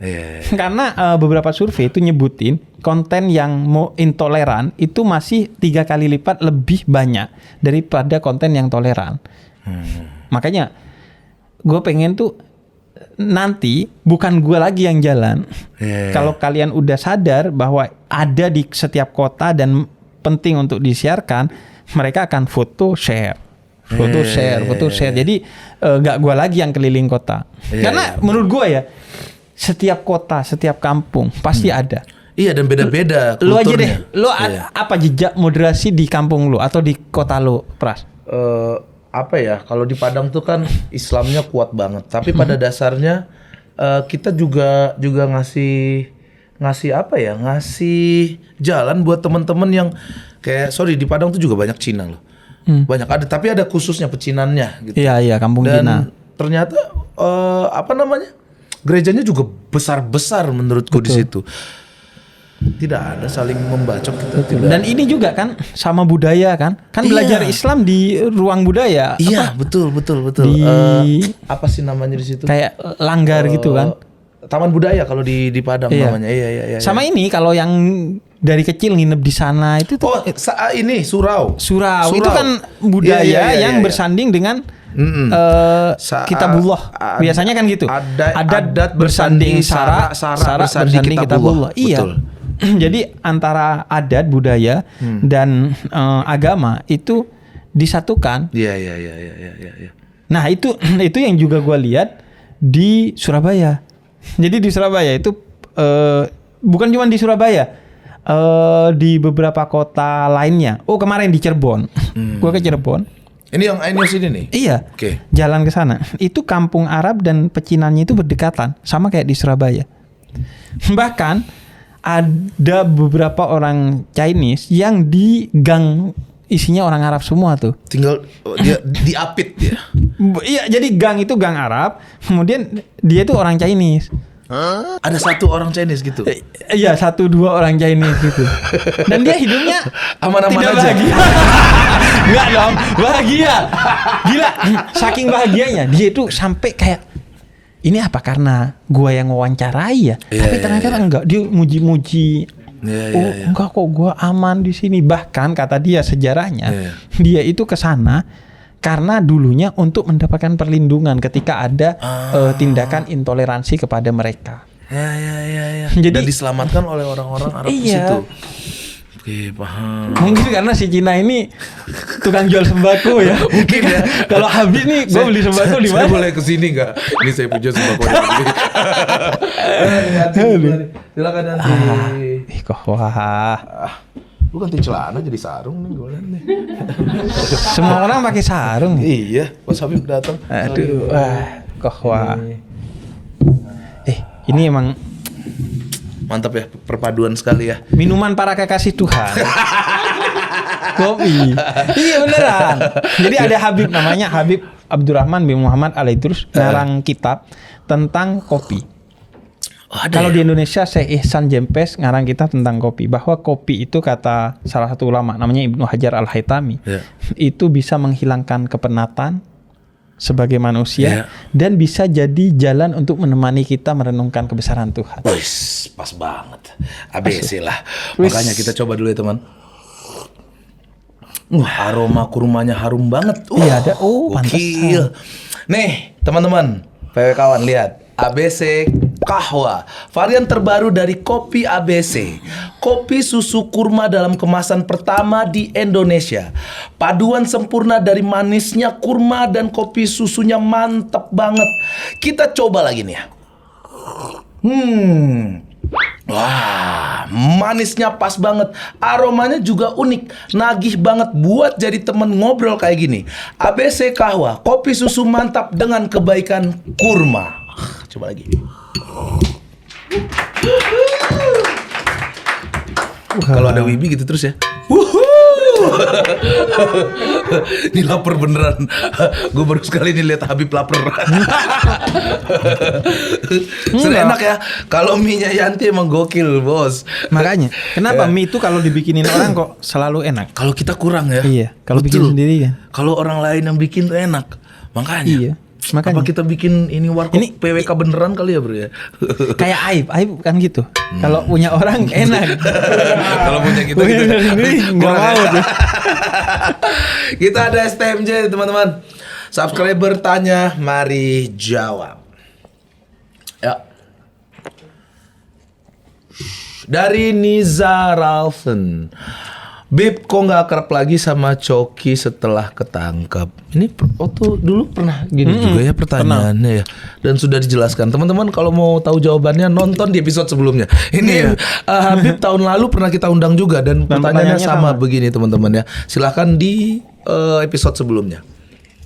Karena beberapa survei itu nyebutin konten yang mau intoleran itu masih 3 kali lipat lebih banyak daripada konten yang toleran. Makanya gue pengen tuh nanti bukan gue lagi yang jalan. Kalau kalian udah sadar bahwa ada di setiap kota dan penting untuk disiarkan, mereka akan foto share. Jadi gak gue lagi yang keliling kota. Karena menurut gue ya, setiap kota, setiap kampung pasti ada. Iya, dan beda-beda Lu aja kulturnya. deh, apa jejak moderasi di kampung lu atau di kota lu, Pras? Apa ya, kalau di Padang tuh kan Islamnya kuat banget. Tapi pada dasarnya kita juga ngasih apa ya, ngasih jalan buat teman-teman yang kayak di Padang tuh juga banyak Cina loh. Banyak ada, tapi ada khususnya pecinannya gitu. Iya, kampung Dan Cina. ternyata gerejanya juga besar-besar menurutku di situ. Tidak ada saling membacok kita. Tidak. Dan ini juga kan sama budaya kan Iya. belajar Islam di ruang budaya. Iya, betul. Di Apa sih namanya di situ? kayak langgar gitu kan. Taman budaya kalau di Padang Iya. namanya. Iya. Sama ini kalau yang dari kecil nginep di sana itu tuh Ini surau. surau. Itu kan budaya Iya, yang iya. bersanding dengan kitabullah. Biasanya kan gitu. Adat bersanding sara bersanding kitabullah. Iya. Betul. Jadi antara adat budaya dan agama itu disatukan. Iya. Nah itu yang juga gue lihat di Surabaya. Jadi di Surabaya itu bukan cuma di Surabaya, di beberapa kota lainnya. Oh kemarin di Cirebon, gue ke Cirebon. Ini yang iNews ini nih. Iya. Oke. Jalan ke sana. Itu kampung Arab dan pecinannya itu berdekatan, sama kayak di Surabaya. Bahkan ada beberapa orang Chinese yang di gang isinya orang Arab semua tuh. Tinggal dia diapit dia. Iya, jadi gang itu gang Arab, kemudian dia itu orang Chinese. Ada satu orang Chinese gitu. Iya, 1-2 orang Chinese gitu. Dan dia hidupnya Aman-aman tidak aja. bahagia. Enggak dong, bahagia. Gila, saking bahagianya dia itu sampai kayak ini apa karena gua yang wawancarai ya? Tapi ternyata enggak, dia muji-muji. Enggak kok gua aman di sini. Bahkan kata dia sejarahnya, dia itu ke sana karena dulunya untuk mendapatkan perlindungan ketika ada tindakan intoleransi kepada mereka. Ya. Jadi- Dan diselamatkan oleh orang-orang Arab di Iya. situ. Oke, paham. Mungkin karena si Cina ini tukang jual sembako ya. Mungkin ya. Kalau habis nih gue beli sembako di Saya mana? boleh kesini nggak? Ini saya punya sembako di sini. Silakan nanti. Ih kok wah. Lu ganti celana jadi sarung nih gue liat nih. Semua orang pakai sarung. Iya, pas Habib datang. Aduh, wah, kok wah. Ini emang Mantap ya, perpaduan sekali ya. minuman para kekasih Tuhan. Kopi. Iya beneran. Jadi ada Habib namanya Habib Abdurrahman bin Muhammad Al-Idrus ngarang kitab tentang kopi. Kalau di Indonesia Syekh Ihsan Jempes ngarang kitab tentang kopi, bahwa kopi itu kata salah satu ulama namanya Ibnu Hajar Al-Haytami, itu bisa menghilangkan kepenatan sebagai manusia dan bisa jadi jalan untuk menemani kita merenungkan kebesaran Tuhan. Wis, pas banget. ABC lah. Makanya kita coba dulu ya teman. Aroma kurmanya harum banget. Iya ada. Gokil. Nih teman-teman, PW kawan lihat. ABC Kahwa, varian terbaru dari kopi ABC. Kopi susu kurma dalam kemasan pertama di Indonesia. Paduan sempurna dari manisnya kurma dan kopi susunya mantep banget. Kita coba lagi nih ya. Wah, manisnya pas banget. Aromanya juga unik, nagih banget buat jadi temen ngobrol kayak gini. ABC Kahwa, kopi susu mantap dengan kebaikan kurma. Coba lagi. Kalau ada Wibi gitu terus ya. Ini lapar beneran. Gue baru sekali nih lihat Habib lapar. Enak ya. Kalau mie-nya Yanti emang gokil bos. Makanya, kenapa mie itu kalau dibikinin orang kok selalu enak? Kalau kita kurang ya. Iya, kalau bikin Betul. sendiri kan. Kalau orang lain yang bikin tuh enak. Makanya. Iya, makanya. Apa kita bikin ini warkop Ini- PWK beneran kali ya bro ya? Kayak aib kan gitu. Kalau punya orang enak. Kalau punya kita Punya gitu. sendiri nggak Kurang mau ya. tuh. Kita ada STMJ teman-teman. Subscriber tanya, mari jawab. Ya. Dari Niza Ralphen. Bib, kok nggak akrab lagi sama Coki setelah ketangkap? Ini waktu dulu pernah gini juga ya pertanyaannya ya. Dan sudah dijelaskan. Teman-teman kalau mau tahu jawabannya nonton di episode sebelumnya. Ini Habib tahun lalu pernah kita undang juga dan pertanyaannya sama begini teman-teman ya. Silahkan di episode sebelumnya.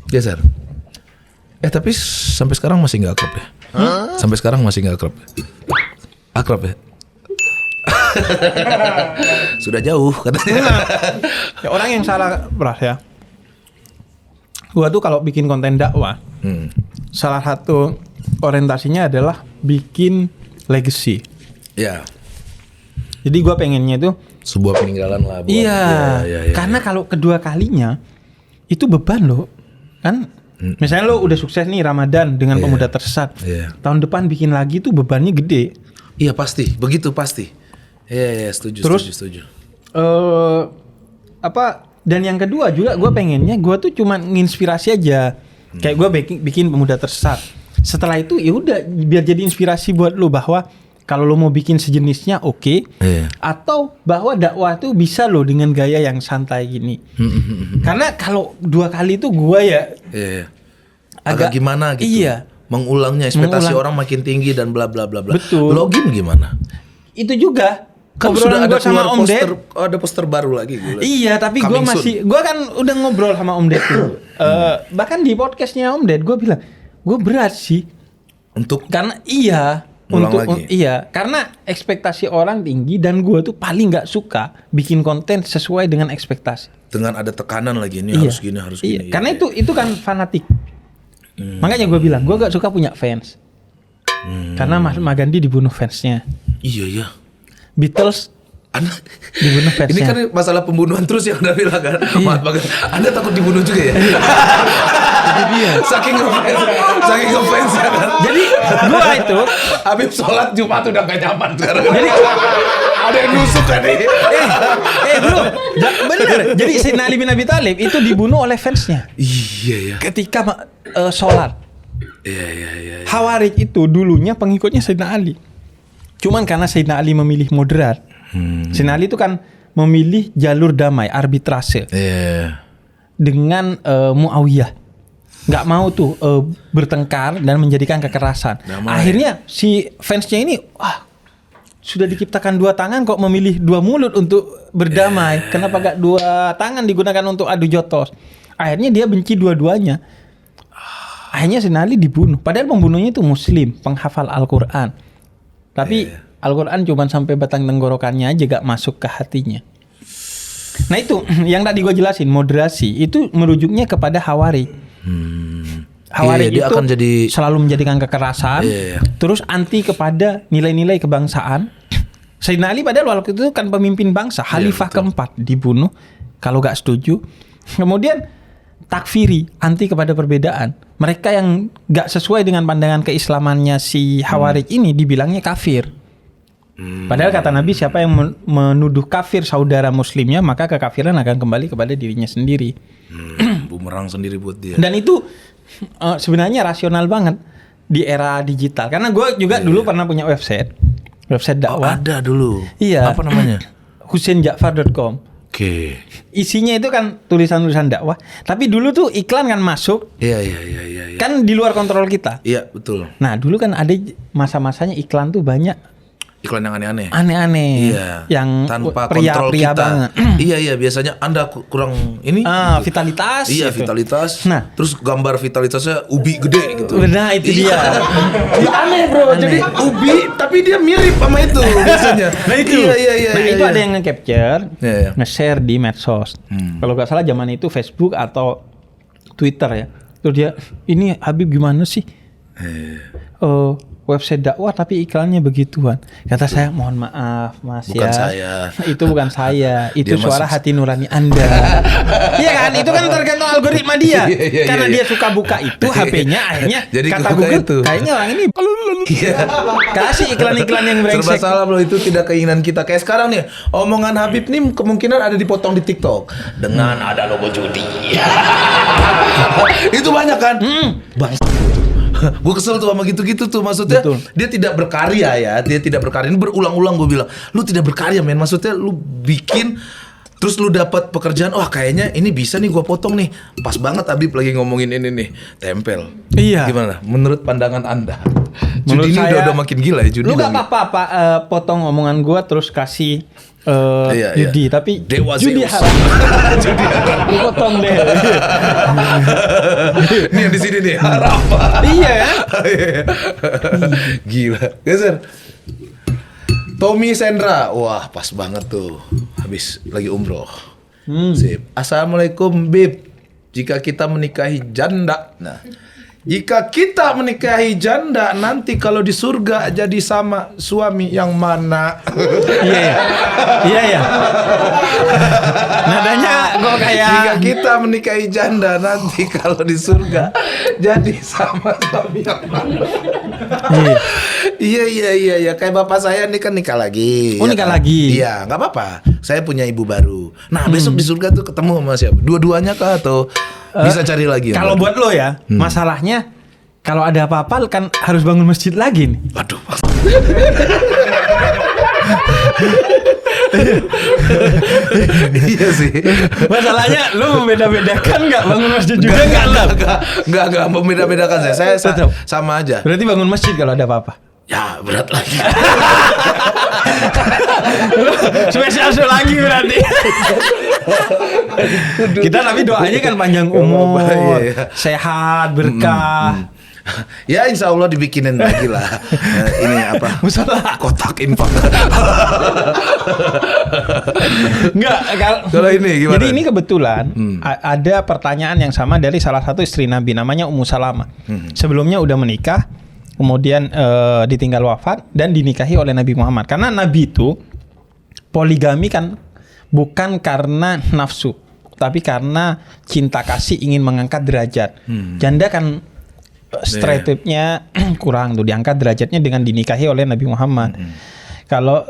Geser. Tapi sampai sekarang masih nggak akrab ya? Sampai sekarang masih nggak akrab ya? Akrab ya? Sudah jauh katanya. Ya, orang yang salah beras ya. Gua tuh kalau bikin konten dakwah, salah satu orientasinya adalah bikin legacy. Ya. Jadi gue pengennya itu sebuah peninggalan lah buat. iya. Iya. Karena kalau kedua kalinya itu beban loh. Kan misalnya lo udah sukses nih Ramadan dengan Pemuda Tersesat. Iya. Tahun depan bikin lagi tuh bebannya gede. Iya pasti, begitu pasti. Iya, setuju. Terus, setuju. Dan yang kedua juga gue pengennya gue tuh cuma nginspirasi aja. Kayak gue bikin Pemuda Tersesat. Setelah itu ya udah biar jadi inspirasi buat lo bahwa kalau lo mau bikin sejenisnya oke. Atau bahwa dakwah tuh bisa lo dengan gaya yang santai gini. Karena kalau 2 kali itu gue ya agak gimana gitu. Iya. Mengulangnya ekspektasi orang makin tinggi dan bla bla bla bla. Betul. Login gimana? Itu juga. Kan Obrolan sudah ada gua sama keluar Om Ded. ada poster baru lagi gue. Iya, tapi gue kan udah ngobrol sama Om Ded tuh. Bahkan di podcastnya Om Ded gue bilang, gue berat sih. Karena karena ekspektasi orang tinggi dan gue tuh paling nggak suka bikin konten sesuai dengan ekspektasi. Dengan ada tekanan lagi ini harus gini harus gini. Karena itu kan fanatik. Makanya gue bilang gue gak suka punya fans. Karena Mas Magandi dibunuh fansnya. Iya. Beatles dibunuh fansnya. Ini kan masalah pembunuhan terus yang Anda bilang kan. Anda takut dibunuh juga ya? Jadi dia Saking ngefans ya kan. Jadi gua itu Habib sholat Jumat udah gak nyaman sekarang. Jadi ada yang nusuk kan nih. bro, bener. Jadi Sayyidina Ali bin Abi Thalib itu dibunuh oleh fansnya. Iya ya. Ketika sholat. Iya. Khawarij itu dulunya pengikutnya Sayyidina Ali. Cuman karena Sayyidina Ali memilih moderat. Sayyidina Ali itu kan memilih jalur damai, arbitrase. Dengan Muawiyah. Nggak mau tuh bertengkar dan menjadikan kekerasan. Akhirnya si fansnya ini sudah diciptakan 2 tangan kok memilih 2 mulut untuk berdamai. Kenapa gak 2 tangan digunakan untuk adu jotos? Akhirnya dia benci dua-duanya. Akhirnya Sayyidina Ali dibunuh. Padahal pembunuhnya itu muslim, penghafal Al-Quran. Tapi Al-Quran cuma sampai batang tenggorokannya aja, gak masuk ke hatinya. Nah itu yang tadi gue jelasin, moderasi itu merujuknya kepada Khawarij. Khawarij itu akan selalu menjadikan kekerasan, terus anti kepada nilai-nilai kebangsaan. Sayyidina Ali padahal waktu itu kan pemimpin bangsa, khalifah keempat, dibunuh kalau gak setuju. Kemudian takfiri, anti kepada perbedaan. Mereka yang gak sesuai dengan pandangan keislamannya si Khawarij ini dibilangnya kafir. Padahal kata Nabi, siapa yang menuduh kafir saudara muslimnya, maka kekafiran akan kembali kepada dirinya sendiri. Bumerang sendiri buat dia. Dan itu sebenarnya rasional banget di era digital. Karena gue juga dulu pernah punya website dakwah. Ada dulu. Iya. Apa namanya? husseinjafar.com. Oke. Isinya itu kan tulisan-tulisan dakwah. Tapi dulu tuh iklan kan masuk. Iya. Kan di luar kontrol kita. Iya, betul. Nah, dulu kan ada masa-masanya iklan tuh banyak. Iklan yang aneh-aneh. Aneh-aneh. Iya. Yang tanpa pria-pria kontrol kita. banget. Iya, biasanya Anda kurang ini. Gitu. Vitalitas. Iya, gitu. vitalitas. Nah, terus gambar vitalitasnya ubi gede gitu. Nah, itu dia. Aneh, Bro. Aneh. Jadi ubi tapi dia mirip sama itu biasanya. Nah, itu. Iya. Itu ada yang nge-capture, Iya. nge-share di medsos. Kalau nggak salah zaman itu Facebook atau Twitter ya. Terus dia, ini Habib gimana sih? Website dakwah tapi iklannya begituan. Kata saya, mohon maaf Mas, bukan ya. saya. Itu bukan saya. Itu Dia suara hati nurani Anda. Iya kan? Itu kan tergantung algoritma dia. Iya, Karena dia suka buka itu HP-nya, akhirnya jadi kata kebuka Google, itu. kayaknya orang ini kasih iklan-iklan yang Serba brengsek. salah bro, itu tidak keinginan kita. Kayak sekarang nih, omongan Habib nih kemungkinan ada dipotong di TikTok dengan ada logo judi. Itu banyak kan? Bang. Gue kesel tuh sama gitu-gitu tuh. Maksudnya dia tidak berkarya ya. Dia tidak berkarya. Ini berulang-ulang gue bilang, lu tidak berkarya men. Maksudnya lu bikin, terus lu dapat pekerjaan. Wah kayaknya ini bisa nih gue potong nih. Pas banget Habib lagi ngomongin ini nih. Tempel. Iya. Gimana? Menurut pandangan Anda? Menurut Judi ini saya, udah makin gila ya. Judi lu gak apa-apa potong omongan gue terus kasih judi, tapi Dewa judi Zeus. haram. Judi haram. Lu potong deh. Ini yang di sini nih haram. Iya kan? Gila. Geser. Tommy Sendra. Wah, pas banget tuh. Habis lagi umroh. Sip. Assalamualaikum, Bib. Jika kita menikahi janda. Nah, Jika kita menikahi janda, nanti kalau di surga jadi sama suami yang mana? Iya ya. Nadanya kok kayak Jika kita menikahi janda, nanti kalau di surga jadi sama suami yang mana? Iya. Kayak bapak saya nih kan nikah lagi. Oh, nikah lagi. Iya, nggak apa-apa. Saya punya ibu baru. Nah, besok di surga tuh ketemu sama siapa? Dua-duanya kah atau bisa cari lagi? kalau buat lo ya, masalahnya kalau ada apa-apa kan harus bangun masjid lagi nih. Waduh. Iya sih. Masalahnya lu membeda-bedakan nggak bangun masjid juga nggak lo? Enggak membeda-bedakan saya Tetap. sama aja. Berarti bangun masjid kalau ada apa-apa. Ya, berat lagi. Spesial lagi berarti. Kita tapi doanya kan panjang umur, Iya. sehat, berkah. Ya, insya Allah dibikinin lagi lah. Ini apa? Musola. Kotak infak. Enggak, Kalau ini gimana? Jadi ini kebetulan ada pertanyaan yang sama dari salah satu istri Nabi namanya Ummu Salamah. Sebelumnya udah menikah, kemudian ditinggal wafat dan dinikahi oleh Nabi Muhammad. Karena Nabi itu poligami kan bukan karena nafsu, tapi karena cinta kasih ingin mengangkat derajat. Janda kan stereotipnya kurang tuh, diangkat derajatnya dengan dinikahi oleh Nabi Muhammad. Kalau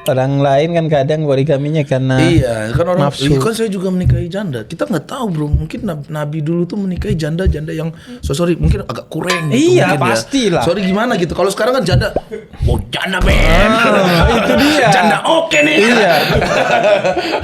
orang lain kan kadang poligaminya karena Iya, kan orang nafsu. kan saya juga menikahi janda. Kita nggak tahu, Bro. Mungkin Nabi dulu tuh menikahi janda-janda yang sorry mungkin agak kurang gitu. Iya, mungkin pastilah. Sorry gimana gitu. Kalau sekarang kan janda, janda Ben. Itu dia. Janda oke nih. Iya.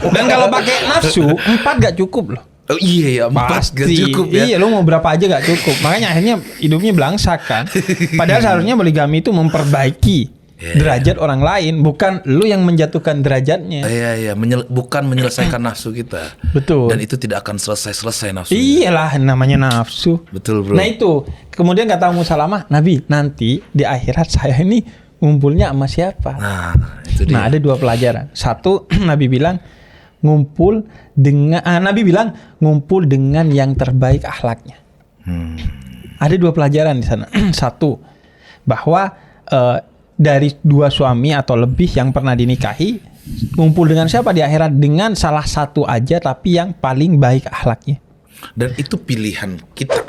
Dan kalau pakai nafsu 4 gak cukup loh. Oh iya ya, 4 gak cukup ya. Iya, lu mau berapa aja gak cukup. Makanya akhirnya hidupnya belangsak kan. Padahal seharusnya poligami itu memperbaiki derajat orang lain, bukan lu yang menjatuhkan derajatnya. Iya, bukan menyelesaikan nafsu kita. Betul. Dan itu tidak akan selesai nafsu. Iyalah, namanya nafsu. Betul, Bro. Nah itu, kemudian kata Ummu Salamah, Nabi, nanti di akhirat saya ini ngumpulnya sama siapa? Nah, itu dia. Nah, ada 2 pelajaran. Satu, Nabi bilang ngumpul dengan yang terbaik akhlaknya. Ada 2 pelajaran di sana. Satu, bahwa dari 2 suami atau lebih yang pernah dinikahi, ngumpul dengan siapa di akhirat? Dengan salah satu aja tapi yang paling baik akhlaknya. Dan itu pilihan kita.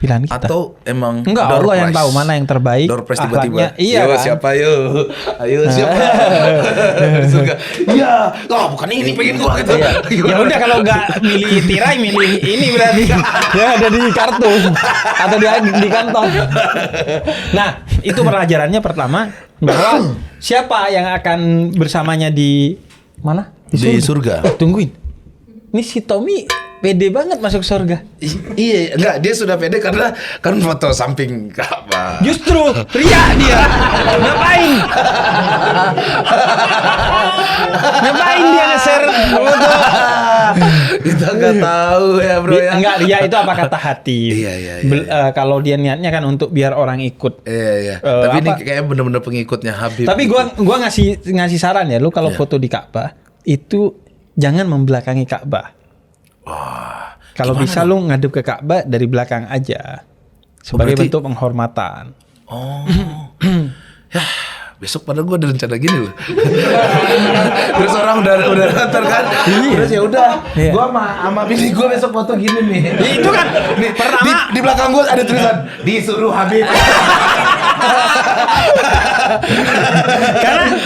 Pilihan kita. Atau emang Enggak, door Allah yang prize? tahu mana yang terbaik Door prize akhlaknya. tiba-tiba. Iya Yo, kan? siapa yo? Ayo siapa? Suka. Iya. Oh, bukan ini pengen gua gitu. Iya. Ya udah kalau nggak milih tirai, milih ini berarti ya ada di kartu atau di kantong. Nah, itu pelajarannya pertama, bahwa siapa yang akan bersamanya di mana? Di surga. Oh, tungguin. Ini si Tommy pede banget masuk surga. Iya, enggak, dia sudah pede karena kan foto samping Ka'bah. Justru ria dia. Ngapain dia nge-share foto? Kita nggak tahu ya, Bro ya. Enggak, ria itu apa kata hati. Iya. Kalau dia niatnya kan untuk biar orang ikut. Iya. Tapi ini kayaknya benar-benar pengikutnya Habib. Tapi gua ngasih saran ya, lu kalau foto di Ka'bah itu jangan membelakangi Ka'bah. Wah. Kalau bisa lu ngadep ke Ka'bah dari belakang aja. Sebagai berarti- bentuk penghormatan. Oh. Ya, besok padahal gue ada rencana gini loh. Terus orang udah nonton kan. Terus ya udah, Iya. gue sama bini gue besok foto gini nih. Itu kan Nih, pertama di belakang gue ada tulisan disuruh Habib.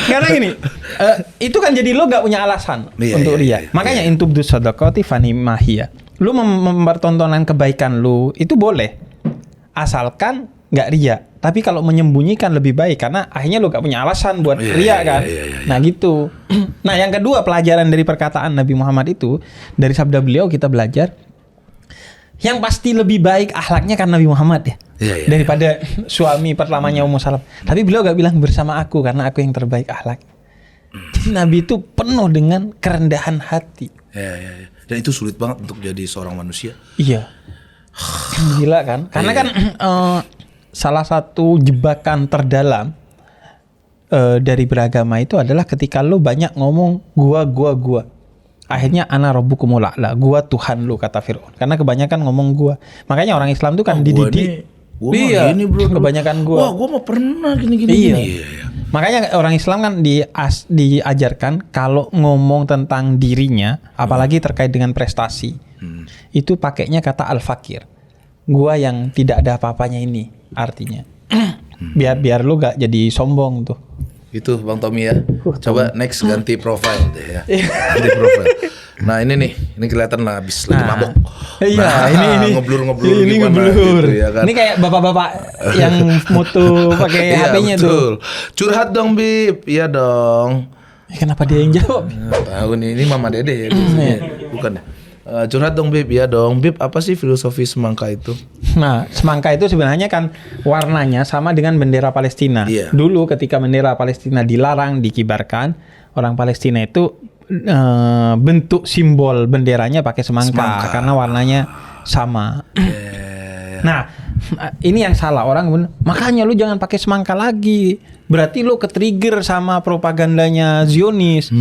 karena gini, itu kan jadi lo gak punya alasan untuk ria. Makanya intubdus sadaqati fanimahiyah. Lu mempertontonkan kebaikan lu itu boleh, asalkan nggak ria. Tapi kalau menyembunyikan lebih baik, karena akhirnya lu gak punya alasan buat ria kan. Nah gitu. Nah yang kedua, pelajaran dari perkataan Nabi Muhammad itu, dari sabda beliau kita belajar, yang pasti lebih baik akhlaknya kan Nabi Muhammad ya. Daripada suami pertamanya Ummu Salamah. Tapi beliau gak bilang bersama aku karena aku yang terbaik akhlak. Jadi Nabi itu penuh dengan kerendahan hati. Ya. Dan itu sulit banget untuk jadi seorang manusia. Iya. Gila kan? Karena kan salah satu jebakan terdalam dari beragama itu adalah ketika lu banyak ngomong gua. Akhirnya ana rabbukumul a'la, gua Tuhan lu, kata Firaun. Karena kebanyakan ngomong gua. Makanya orang Islam tuh kan dididik. Iya, ini bro. Kebanyakan gua. Wah, gua mah pernah gini-gini. Iya. Makanya orang Islam kan diajarkan kalau ngomong tentang dirinya, apalagi terkait dengan prestasi, itu pakainya kata al-fakir. Gua yang tidak ada apa-apanya ini artinya. Biar lu gak jadi sombong tuh. Itu Bang Tommy ya. Coba next ganti profile deh ya. Ganti profile. Nah ini kelihatan lah habis lagi mabok. Iya, ini ngeblur ini gimana ngeblur. gitu ya kan. Ini kayak bapak-bapak yang moto pakai Iya, HP-nya betul. tuh. Curhat dong Bib. Iya dong. Kenapa dia yang jawab? Tahu nih, ini Mama Dede ya biasanya. Bukan. Curhat dong Bib. Iya dong Bib, apa sih filosofi semangka itu? Nah, semangka itu sebenarnya kan warnanya sama dengan bendera Palestina. Iya. Dulu ketika bendera Palestina dilarang dikibarkan, orang Palestina itu bentuk simbol benderanya pakai semangka. Karena warnanya sama. Nah, ini yang salah orang. Makanya lu jangan pakai semangka lagi. Berarti lu ke-trigger sama propagandanya Zionis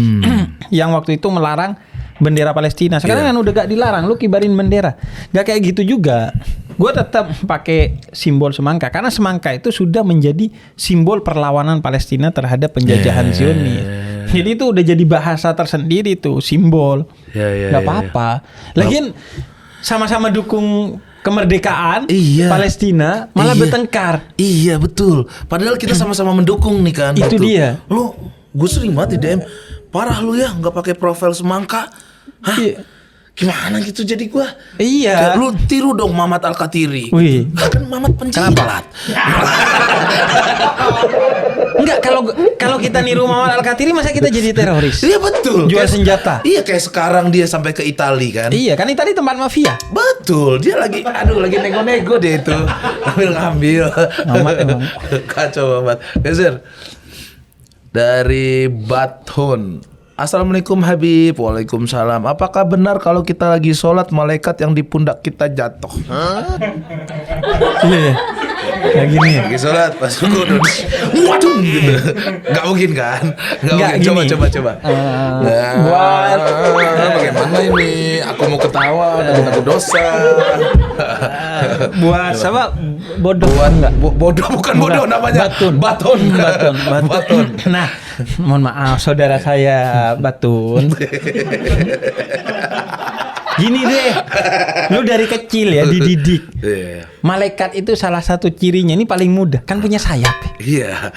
yang waktu itu melarang bendera Palestina. Sekarang kan udah gak dilarang, lu kibarin bendera. Gak kayak gitu juga. Gue tetap pakai simbol semangka karena semangka itu sudah menjadi simbol perlawanan Palestina terhadap penjajahan Zionis. Jadi itu udah jadi bahasa tersendiri tuh, simbol. Gak apa-apa. Lagian sama-sama dukung kemerdekaan Palestina malah bertengkar. Iya betul. Padahal kita sama-sama mendukung nih kan. Itu gitu. dia. Lu, gue sering banget di DM. Parah lu ya, nggak pakai profil semangka. Hah? Iya. Gimana gitu jadi gua? Iya. Kayak lu tiru dong Mamat Al-Katiri. Wih. Kan Mamat penjilat. Enggak, kalau kita niru Muhammad Al-Katiri masa kita jadi teroris? Iya betul. Jual Kayak- senjata. Iya kayak sekarang dia sampai ke Itali kan. Iya, kan Itali tempat mafia. Betul, dia lagi lagi nego-nego deh itu. Ngambil. Mamat emang. Kacau Mamat. Geser. Dari Bathun. Assalamualaikum Habib. Waalaikumsalam. Apakah benar kalau kita lagi sholat malaikat yang di pundak kita jatuh? Iya. Kayak gini ya. Lagi sholat pas kudus. Waduh gitu. Gak mungkin kan? Gak Nggak, mungkin. Coba gini. coba. buat- Bagaimana ini? Aku mau ketawa dan aku dosa. Buat sama bodoh Buat enggak? bodoh bukan bodoh namanya. Batun. Baton. Batun. Nah, mohon maaf saudara saya Batun. Gini deh, lu dari kecil ya dididik. Iya. Malaikat itu salah satu cirinya ini paling mudah, kan punya sayap. Iya.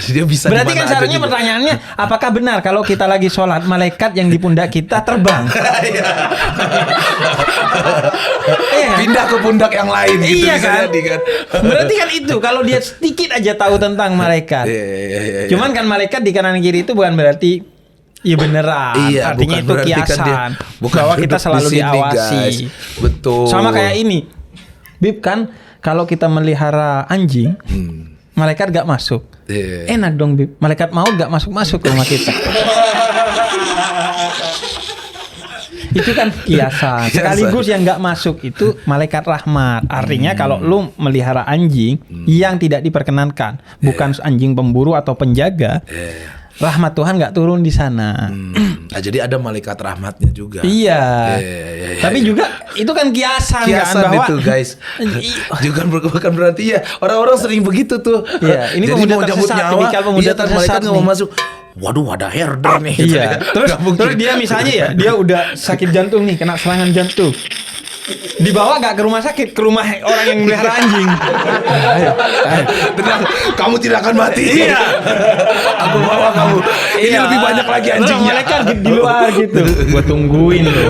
Dia bisa Berarti di kan mana aja seharusnya juga. pertanyaannya, apakah benar kalau kita lagi sholat malaikat yang di pundak kita terbang? Iya. Iya kan? Pindah ke pundak yang lain gitu Iya bisa kan? jadi kan. Berarti kan itu kalau dia sedikit aja tahu tentang malaikat. Iya. Cuman kan malaikat di kanan kiri itu bukan berarti iya beneran. Iya, Artinya bukan itu berarti kan dia kiasan. bukan Bahwa kita duduk selalu di sini, diawasi. guys. Betul. Sama kayak ini. Bib kan kalau kita melihara anjing, malaikat gak masuk. Iya. Enak dong Bib. Malaikat maut gak masuk-masuk ke rumah kita. Itu kan kiasan. Sekaligus yang nggak masuk itu malaikat rahmat. Artinya kalau lu melihara anjing yang tidak diperkenankan, bukan anjing pemburu atau penjaga, rahmat Tuhan nggak turun di sana. Nah, jadi ada malaikat rahmatnya juga. Iya. Iya. Tapi juga itu kan kiasan Kiasan kan bahwa itu guys. Juga bukan berarti ya orang-orang sering begitu tuh. Iya, ini jadi pemuda mau jemput tersesat, nyawa, tipikal pemuda iya, kan malaikat tersesat nggak mau nih. masuk. Waduh ada herder nih. gitu Iya. ya. Terus Nggak mungkin. terus dia misalnya ya, dia udah sakit jantung nih, kena serangan jantung. Dibawa gak ke rumah sakit, ke rumah orang yang melihara anjing. Tenang, kamu tidak akan mati. Iya. Aku bawa kamu. Ini lebih banyak lagi anjingnya. Mereka di luar gitu. Gua tungguin lo.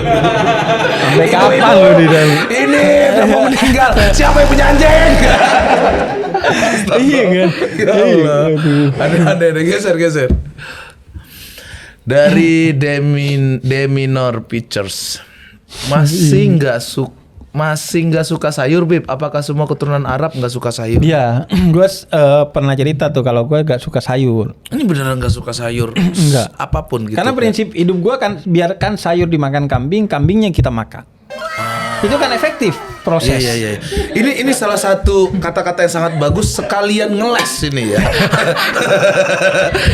Sampai kapan lo di dalam? Ini udah mau meninggal. Siapa yang punya anjing? Iya kan? Ya Allah. Ada geser. Dari Deminor Pictures. Masih nggak suka sayur, Bib? Apakah semua keturunan Arab nggak suka sayur? Iya, gue pernah cerita tuh kalau gue gak suka sayur. Ini beneran nggak suka sayur? Enggak. Apapun gitu. Karena prinsip hidup gue kan biarkan sayur dimakan kambing, kambingnya kita makan. Itu kan efektif proses. Iya. Ini salah satu kata-kata yang sangat bagus sekalian ngeles ini ya.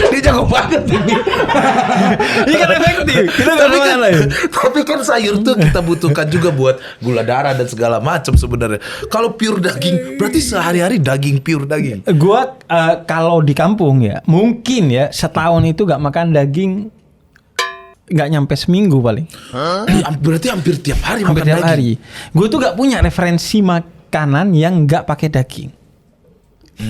Dia jago banget ini. Ini kan efektif. Kita Tapi kan sayur tuh kita butuhkan juga buat gula darah dan segala macam sebenarnya. Kalau pure daging, berarti sehari-hari daging pure daging. Gua kalau di kampung ya, mungkin ya setahun itu gak makan daging nggak nyampe seminggu paling. Berarti hampir tiap hari hampir makan tiap daging. hari. Gue tuh gak punya referensi makanan yang nggak pakai daging.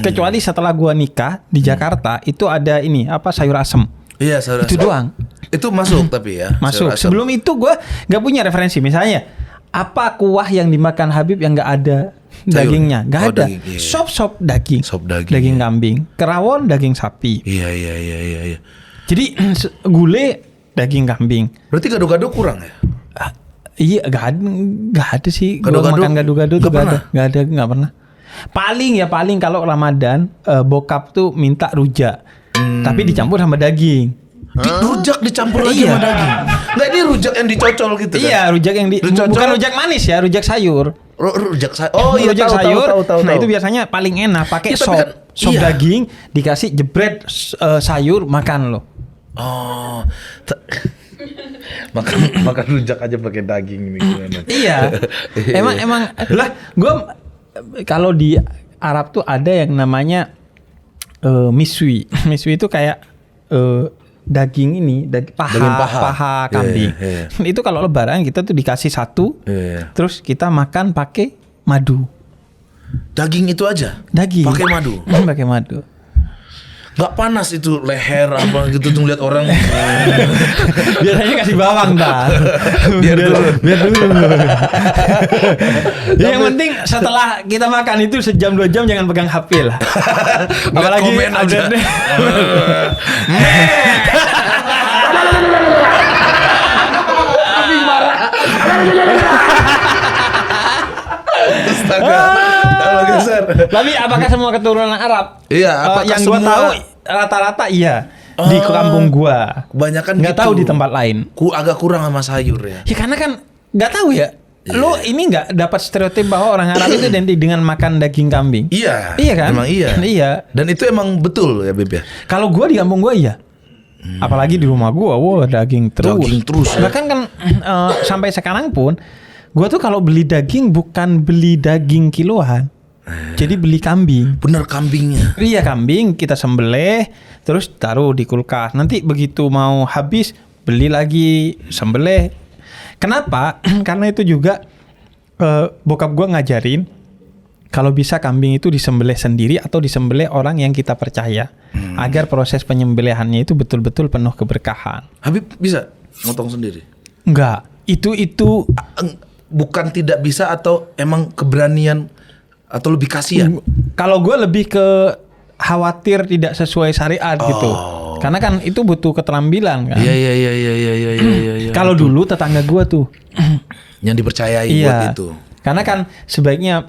Kecuali setelah gue nikah di Jakarta itu ada ini apa sayur asem. Iya, sayur Itu asam. doang. Itu masuk tapi ya. Masuk. sayur asam. Sebelum itu gue nggak punya referensi. Misalnya apa kuah yang dimakan Habib yang nggak ada dagingnya? Nggak ada. Daging, iya. Sop daging. Sop daging. Daging kambing. Kerawon daging sapi. Iya. Jadi gulai daging kambing. Berarti gado-gado kurang ya? Iya, gak ada sih. Gado-gado? Makan gado-gado tuh Nggak nggak pernah. Paling kalau Ramadan bokap tuh minta rujak, tapi dicampur sama daging. Rujak dicampur lagi Iya. sama daging. Nggak, ini rujak yang dicocol gitu kan? Iya, rujak yang Dicocol. bukan rujak manis ya, rujak sayur. Rujak sayur. Oh iya, rujak tahu, sayur. tahu. Nah itu biasanya paling enak pakai Ya, tapi sop, kan- sop iya. daging dikasih jebret sayur makan loh. Oh. makan rujak aja pakai daging ini gimana? Iya. emang lah gue kalau di Arab tuh ada yang namanya miswi. Miswi itu kayak daging ini, Daging paha kambing. Iya. Itu kalau lebaran kita tuh dikasih satu, Iya. terus kita makan pakai madu. Daging itu aja? Daging. Pakai madu? Pakai madu. Nggak panas itu leher apa gitu tuh lihat orang. Biasanya kasih bawang dah. Biar dulu. Yang penting setelah kita makan itu sejam 2 jam jangan pegang HP lah. Apalagi komen aja. update-nya. Astaga. Kalau geser. Tapi apakah semua keturunan Arab? Iya, apakah yang gua semua- tahu rata-rata iya di kampung gua. Kebanyakan Nggak gitu. tahu di tempat lain. Agak kurang sama sayur ya. Ya karena kan nggak tahu ya. Lo ini nggak dapat stereotip bahwa orang Arab itu identik dengan makan daging kambing. Iya. Iya kan? Emang iya. Iya. Dan itu emang betul ya Beb ya. Kalau gua di kampung gua iya. Apalagi di rumah gua, wah daging terus. Daging terus, ya. Bahkan kan sampai sekarang pun gua tuh kalau beli daging bukan beli daging kiloan. Jadi beli kambing. Bener kambingnya. Iya kambing kita sembelih terus taruh di kulkas. Nanti begitu mau habis beli lagi sembelih. Kenapa? Karena itu juga bokap gua ngajarin kalau bisa kambing itu disembelih sendiri atau disembelih orang yang kita percaya agar proses penyembelihannya itu betul-betul penuh keberkahan. Habib bisa motong sendiri? Enggak, itu Bukan tidak bisa atau emang keberanian atau lebih kasihan? kalau gue lebih ke khawatir tidak sesuai syariat gitu. Karena kan itu butuh keterampilan kan. Iya. Kalau dulu tetangga gue tuh Yang dipercayai buat iya. itu. Karena kan sebaiknya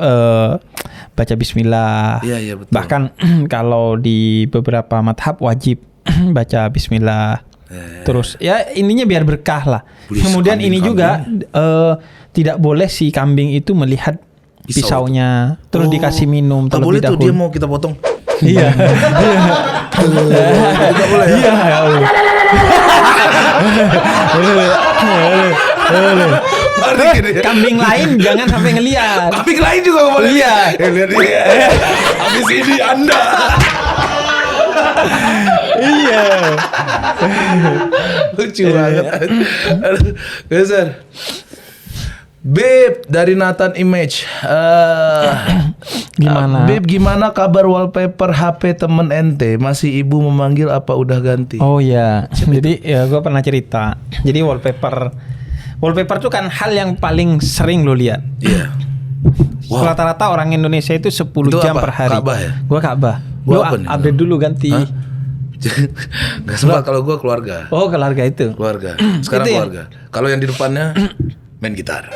baca bismillah. Iya, betul. Bahkan kalau di beberapa madhab wajib baca bismillah. Terus ya intinya biar berkah lah. Beli Kemudian kambing, ini juga tidak boleh si kambing itu melihat Pisau pisaunya. Terus dikasih minum Tak terlebih boleh tuh dahulu. dia mau kita potong. Iya. Tidak boleh ya? Iya, ya Allah. Mari gini ya. Kambing lain jangan sampai ngelihat. Kambing lain juga nggak boleh. Iya. Lihat dia. Habis ini Anda. Iya. Lucu banget. Geser. Beb dari Nathan Image. Gimana? Beb, gimana kabar wallpaper HP temen ente? Masih ibu memanggil apa udah ganti? Oh ya, jadi ya gue pernah cerita. Jadi wallpaper tuh kan hal yang paling sering lo lihat. Iya. Wow. Rata-rata orang Indonesia itu 10 Itu jam apa? per hari. Ka'bah ya? Gue Ka'bah. Gua Lo apa nih? update dulu ganti. Hah? Gak sempat kalau gue keluarga. Oh keluarga itu. Keluarga. Sekarang Itu ya? keluarga. Kalau yang di depannya main gitar.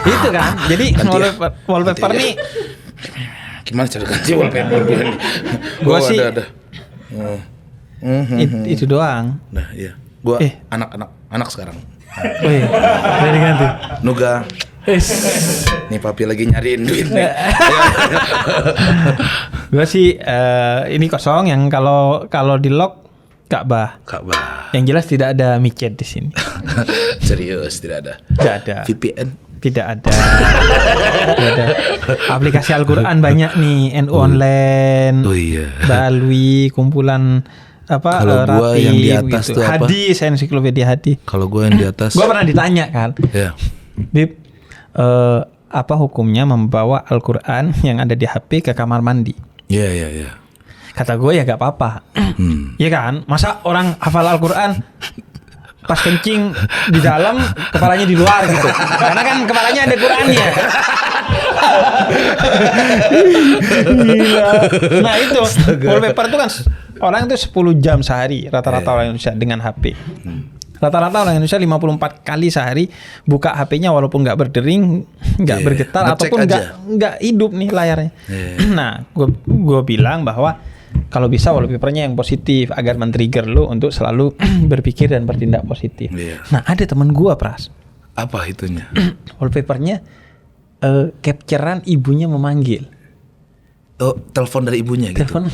Itu kan. Jadi Ganti ya. wallpaper Ganti ya. nih. Gimana cara ganti wallpaper gue nih? Gua sih- ada. Itu doang. Nah iya. Gue Eh. anak sekarang. Wih, udah diganti. Nuga Nih papi lagi nyariin duit nih. Gue sih ini kosong, yang kalau di lock Ka'bah. Yang jelas tidak ada micet di sini. Serius tidak ada. Tidak ada. VPN Tidak ada. Tidak ada. Aplikasi Al-Qur'an banyak nih, NU Online. Oh iya. Balwi, kumpulan apa? Kalau gua Ratib, yang di atas gitu. tuh apa? Hadis, ensiklopedia hadis. Kalau gue yang di atas. Gua pernah ditanya kan, Ya. Bib, apa hukumnya membawa Al-Qur'an yang ada di HP ke kamar mandi? Iya. Kata gue ya gak apa-apa. Iya kan? Masa orang hafal Al-Qur'an pas kencing di dalam, kepalanya di luar gitu. Karena kan kepalanya ada Qur'annya. Gila. Nah itu, wallpaper itu kan orang itu 10 jam sehari rata-rata orang Indonesia dengan HP. Rata-rata orang Indonesia 54 kali sehari buka HP-nya walaupun nggak berdering, nggak bergetar, ngecek ataupun nggak hidup nih layarnya. Nah, gue bilang bahwa kalau bisa wallpapernya yang positif agar men-trigger lo untuk selalu berpikir dan bertindak positif. Nah, ada temen gue, Pras. Apa itunya? Wallpapernya capturean ibunya memanggil. Oh, telepon dari ibunya gitu. Telepon.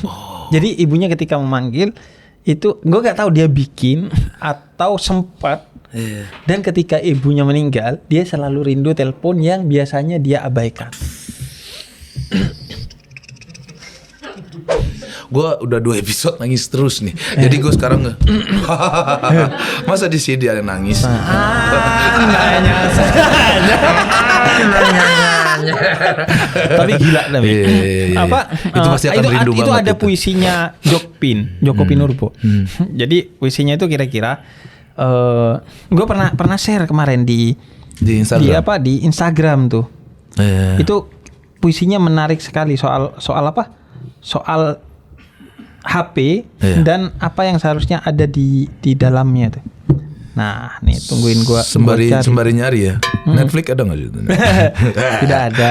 Jadi ibunya ketika memanggil itu gue gak tahu dia bikin atau sempat. Dan ketika ibunya meninggal, dia selalu rindu telepon yang biasanya dia abaikan. Gue udah 2 episode nangis terus nih. Jadi gue sekarang masa di sini ada nangis. Tapi gila tapi. Apa? Itu pasti akan rindu itu banget ada itu. puisinya Joko Pinurbo. Jadi puisinya itu kira-kira gue pernah share kemarin di Instagram. Di Instagram tuh. Itu puisinya menarik sekali soal apa? Soal HP dan apa yang seharusnya ada di dalamnya tuh. Nah, nih tungguin gua sembari nyari ya. Netflix ada nggak sih? Tidak ada.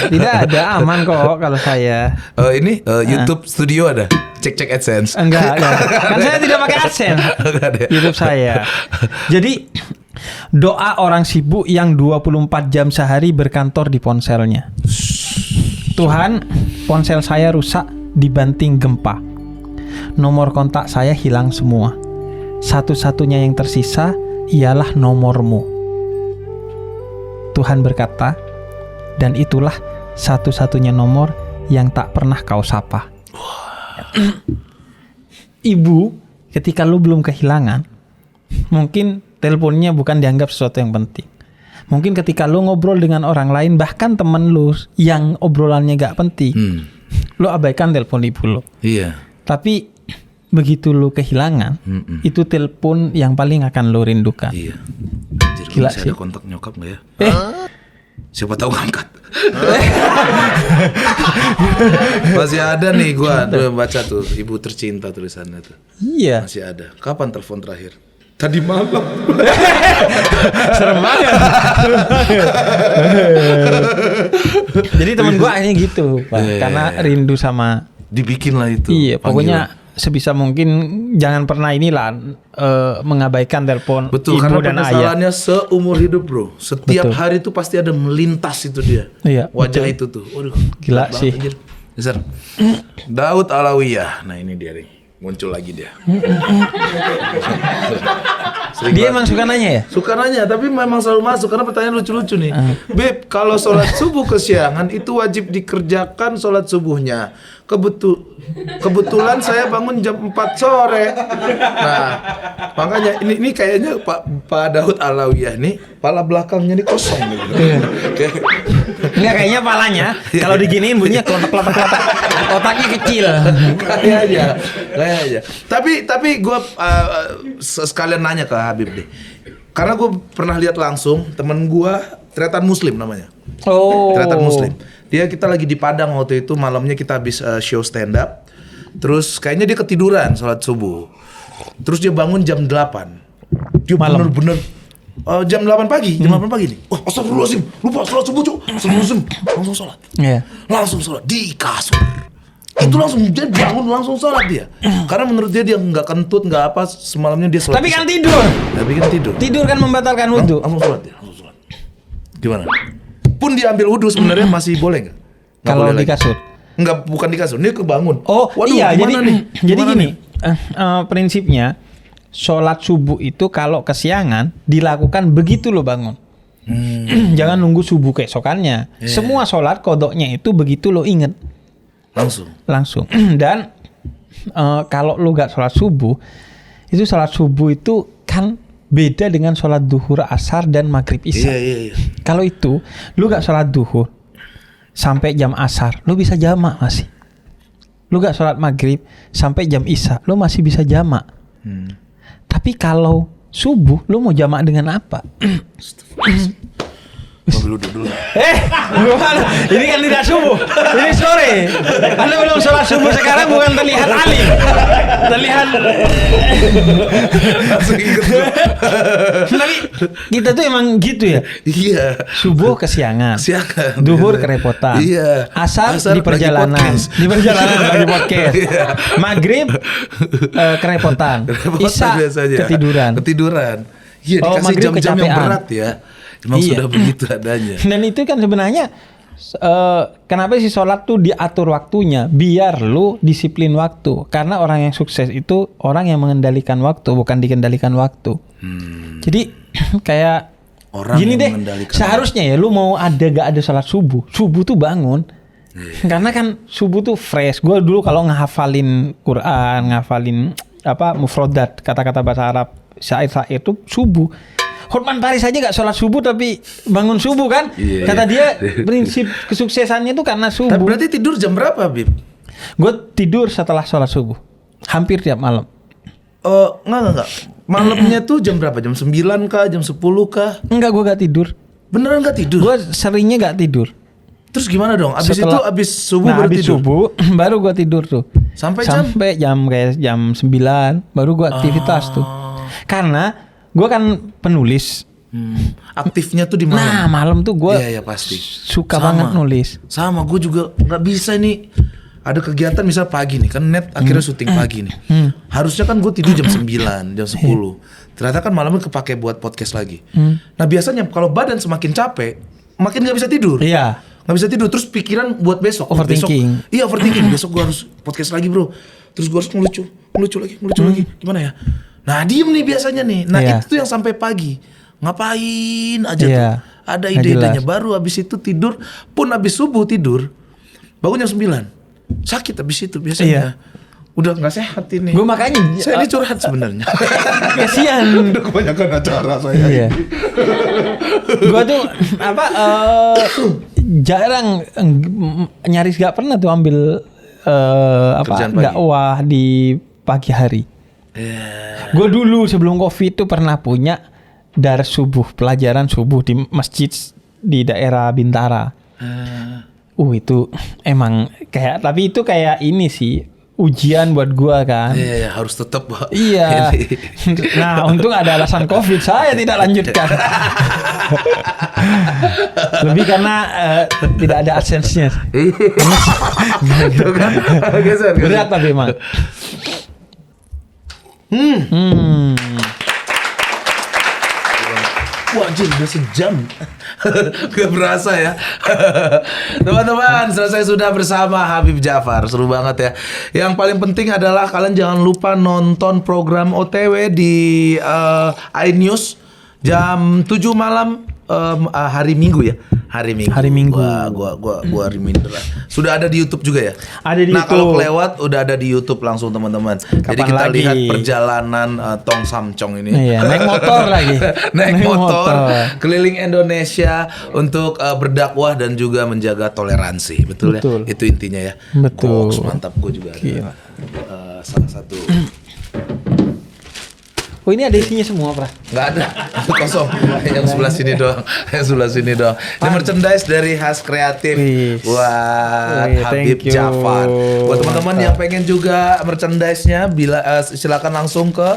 Tidak ada, aman kok kalau saya. Ini YouTube Studio ada. Cek AdSense. Enggak. Kan saya tidak pakai AdSense. YouTube saya. Jadi doa orang sibuk yang 24 jam sehari berkantor di ponselnya. Tuhan, ponsel saya rusak dibanting gempa. Nomor kontak saya hilang semua. Satu-satunya yang tersisa ialah nomormu. Tuhan berkata, dan itulah satu-satunya nomor yang tak pernah kau sapa. Ibu, ketika lu belum kehilangan, mungkin teleponnya bukan dianggap sesuatu yang penting. Mungkin ketika lu ngobrol dengan orang lain, bahkan temen lu yang obrolannya gak penting, lu abaikan telepon ibu lu. Iya. Tapi begitu lu kehilangan, itu telepon yang paling akan lu rindukan. Iya. Gila masih sih. ada kontak nyokap nggak ya? Siapa tahu ngangkat. Masih ada nih gua tuh baca tuh ibu tercinta tulisannya tuh. Iya. Masih ada. Kapan telepon terakhir? Tadi malam. Serem banget. Jadi temen gue akhirnya gitu, Pak. Karena rindu sama. Dibikin lah itu. Iya, pokoknya panggilan. sebisa mungkin jangan pernah inilah mengabaikan telepon Betul, ibu karena dan ayah. permasalahannya seumur hidup, bro. Setiap Betul. hari itu pasti ada melintas itu dia. Iya, Wajah betul. itu tuh. Waduh, Gila berat sih. banget, anjir. Besar. Daud Alawiyah. Nah, ini dia nih. Muncul lagi dia. Dia emang suka nanya ya? Suka nanya, tapi memang selalu masuk karena pertanyaan lucu-lucu nih. Beb, kalau sholat subuh kesiangan itu wajib dikerjakan sholat subuhnya. Kebetulan saya bangun jam 4 sore. Nah, makanya ini kayaknya Pak Daud Alawiyah nih, pala belakangnya nih kosong gitu. Enggak, kayaknya palanya kalau diginiin bunyinya kelotak-kelotak. Otaknya kecil. Kayaknya. Tapi gue sekalian nanya ke Habib deh. Karena gue pernah lihat langsung temen gue Tretan Muslim namanya. Oh. Tretan Muslim. Kita lagi di Padang waktu itu, malamnya kita habis show stand up. Terus kayaknya dia ketiduran sholat subuh. Terus dia bangun jam 8. Dia Malam. bener-bener jam 8 pagi, nih. Oh, astagfirullahaladzim, lupa sholat subuh, Cuk. Astagfirullahaladzim. Langsung sholat. Iya. Langsung sholat di kasur. Itu langsung dia bangun langsung sholat dia. Karena menurut dia nggak kentut, nggak apa, semalamnya dia sholat. Tapi kan tidur. Tapi kan tidur. Tidur kan membatalkan wudhu. Langsung sholat dia, langsung sholat. Gimana? Pun diambil wudhu sebenarnya masih boleh nggak? Nggak Kalau boleh di lagi. kasur. Enggak, bukan di kasur. Ini kebangun. Oh Waduh, iya, jadi gimana nih? jadi Gimana gini, nih? prinsipnya sholat subuh itu kalau kesiangan dilakukan begitu lo bangun. Jangan nunggu subuh keesokannya. Semua sholat kodoknya itu begitu lo inget langsung. Dan kalau lo gak sholat subuh, itu sholat subuh itu kan beda dengan sholat duhur, asar dan maghrib isya. Iya. Kalau itu lu gak sholat duhur sampai jam asar, lu bisa jamak masih. Lu gak sholat maghrib sampai jam isya, lu masih bisa jamak. Tapi kalau subuh, lu mau jamak dengan apa? Mobil dulu. Gimana? Ini kan tidak subuh, ini sore. Anda belum sholat subuh sekarang, bukan terlihat alim, terlihat. Langsung inget gua. Tapi kita tuh emang gitu ya. Iya. Subuh kesiangan, Siangan. duhur kerepotan, Iya. asar Asar di perjalanan, lagi podcast, Iya. maghrib kerepotan, isya biasanya. Ketiduran. Iya, Oh, dikasih maghrib jam-jam yang kecapean. berat ya. Emang Iya. sudah begitu adanya. Dan itu kan sebenarnya kenapa sih sholat tuh diatur waktunya biar lu disiplin waktu, karena orang yang sukses itu orang yang mengendalikan waktu, bukan dikendalikan waktu. Jadi kayak Orang gini yang deh, mengendalikan seharusnya ya lu mau ada gak ada sholat subuh tuh bangun. Karena kan subuh tuh fresh. Gue dulu kalau ngehafalin Quran, ngehafalin mufrodat, kata-kata bahasa Arab, syair-syair tuh subuh. Hotman Paris aja gak sholat subuh tapi bangun subuh kan? Iya, Kata iya. dia prinsip kesuksesannya itu karena Tapi subuh. berarti tidur jam berapa, Bib? Gue tidur setelah sholat subuh, hampir tiap malam. Enggak. Malamnya tuh jam berapa? Jam 9 kah? Jam 10 kah? Enggak, gue gak tidur. Beneran gak tidur? Gue seringnya gak tidur. Terus gimana dong? Abis Setelah- abis subuh nah, baru abis tidur? subuh baru gue tidur tuh. Sampai jam? jam kayak jam 9 baru gue aktivitas tuh. Karena gue kan penulis. Aktifnya tuh di malam? Nah malam tuh gue Iya, pasti. suka Sama. banget nulis. Sama, gue juga nggak bisa nih. Ada kegiatan misal pagi nih, kan net akhirnya syuting pagi nih. Harusnya kan gue tidur jam 9, jam 10. Ternyata kan malamnya kepake buat podcast lagi. Nah biasanya kalau badan semakin capek, makin nggak bisa tidur. Iya. Nggak bisa tidur, terus pikiran buat besok. Overthinking. Besok, iya overthinking. Besok gue harus podcast lagi bro. Terus gue harus ngelucu lagi. Gimana ya? Nah diem nih biasanya nih. Nah Iya. itu tuh yang sampai pagi. Ngapain aja Iya. tuh. Ada Nggak ide-idenya. jelas. Baru abis itu tidur. Pun abis subuh tidur. Bangun jam 9. Sakit abis itu biasanya. Iya. Udah gak sehat ini. Gue makanya Saya ini curhat sebenarnya. kasihan. Udah kebanyakan acara saya. Iya. Gue tuh jarang nyaris gak pernah tuh ambil Kerjaan pagi. dakwah di pagi hari. Gue dulu sebelum COVID tuh pernah punya dars subuh, pelajaran subuh di masjid di daerah Bintara. Itu emang kayak, tapi itu kayak ini sih ujian buat gua kan. Iya, harus tetap. Iya. Ini. Nah, untung ada alasan COVID, saya tidak lanjutkan. Lebih karena tidak ada AdSense-nya. Tuh kan. Geser. Berat tapi emang. Wah anjir udah sejam. Gak berasa ya. Teman-teman, selesai sudah bersama Habib Jafar. Seru banget ya. Yang paling penting adalah kalian jangan lupa nonton program OTW di iNews jam 7 malam hari Minggu ya. Hari Minggu. Gua reminder lah. Sudah ada di YouTube juga ya? Ada di Nah, YouTube. kalau kelewat udah ada di YouTube langsung teman-teman. Jadi Kapan kita lagi? lihat perjalanan Tong Samcong ini. Iya, naik motor lagi. Naik motor keliling Indonesia untuk berdakwah dan juga menjaga toleransi, betul, Betul. ya? Itu intinya ya. Betul. Goks, mantap, gue juga ada. Gila. Salah satu. Oh ini ada isinya semua, Pra. Nggak ada, itu kosong. Yang sebelah sini doang. Ini merchandise dari Has Kreatif Wih. buat Wih, Habib thank you. Jafar. Buat teman-teman yang pengen juga merchandise-nya, silakan langsung ke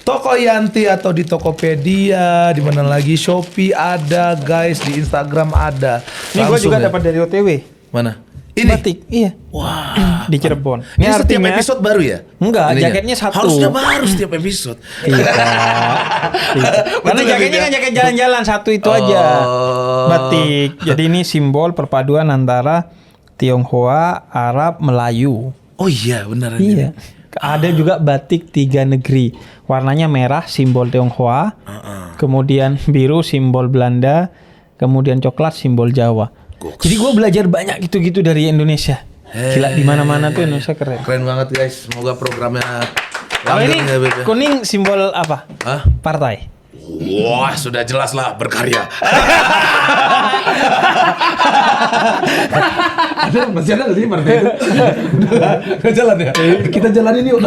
Toko Yanti atau di Tokopedia, di mana lagi Shopee ada, guys, di Instagram ada. Ini gue Langsung juga ya. dapat dari OTW. Mana? Ini? Batik, iya. Wah. Di Cirebon. Ini setiap episode baru ya? Enggak, Ininya? jaketnya satu. Harusnya baru setiap episode. Iya. Karena Betul, jaketnya ya? kan jaket jalan-jalan satu itu aja. Batik. Jadi ini simbol perpaduan antara Tionghoa, Arab, Melayu. Oh iya, benar. Iya. Ada juga batik 3 negeri. Warnanya merah simbol Tionghoa. Kemudian biru simbol Belanda. Kemudian coklat simbol Jawa. Goks. Jadi gue belajar banyak gitu-gitu dari Indonesia. Gila di mana-mana tuh Indonesia keren. Keren banget guys. Semoga programnya Kalau ini langgeng ya, Beb. kuning simbol apa? Hah? Partai. Wah, sudah jelas lah berkarya. Masih ada nggak sih partai itu? Nggak jalan ya? Kita jalanin yuk.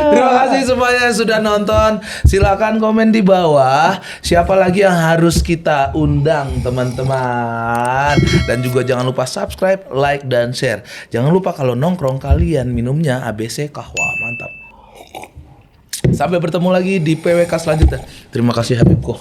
Terima kasih semuanya yang sudah nonton. Silakan komen di bawah siapa lagi yang harus kita undang teman-teman. Dan juga jangan lupa subscribe, like, dan share. Jangan lupa kalau nongkrong kalian minumnya ABC Kahwa. Mantap. Sampai bertemu lagi di PWK selanjutnya. Terima kasih Habibku.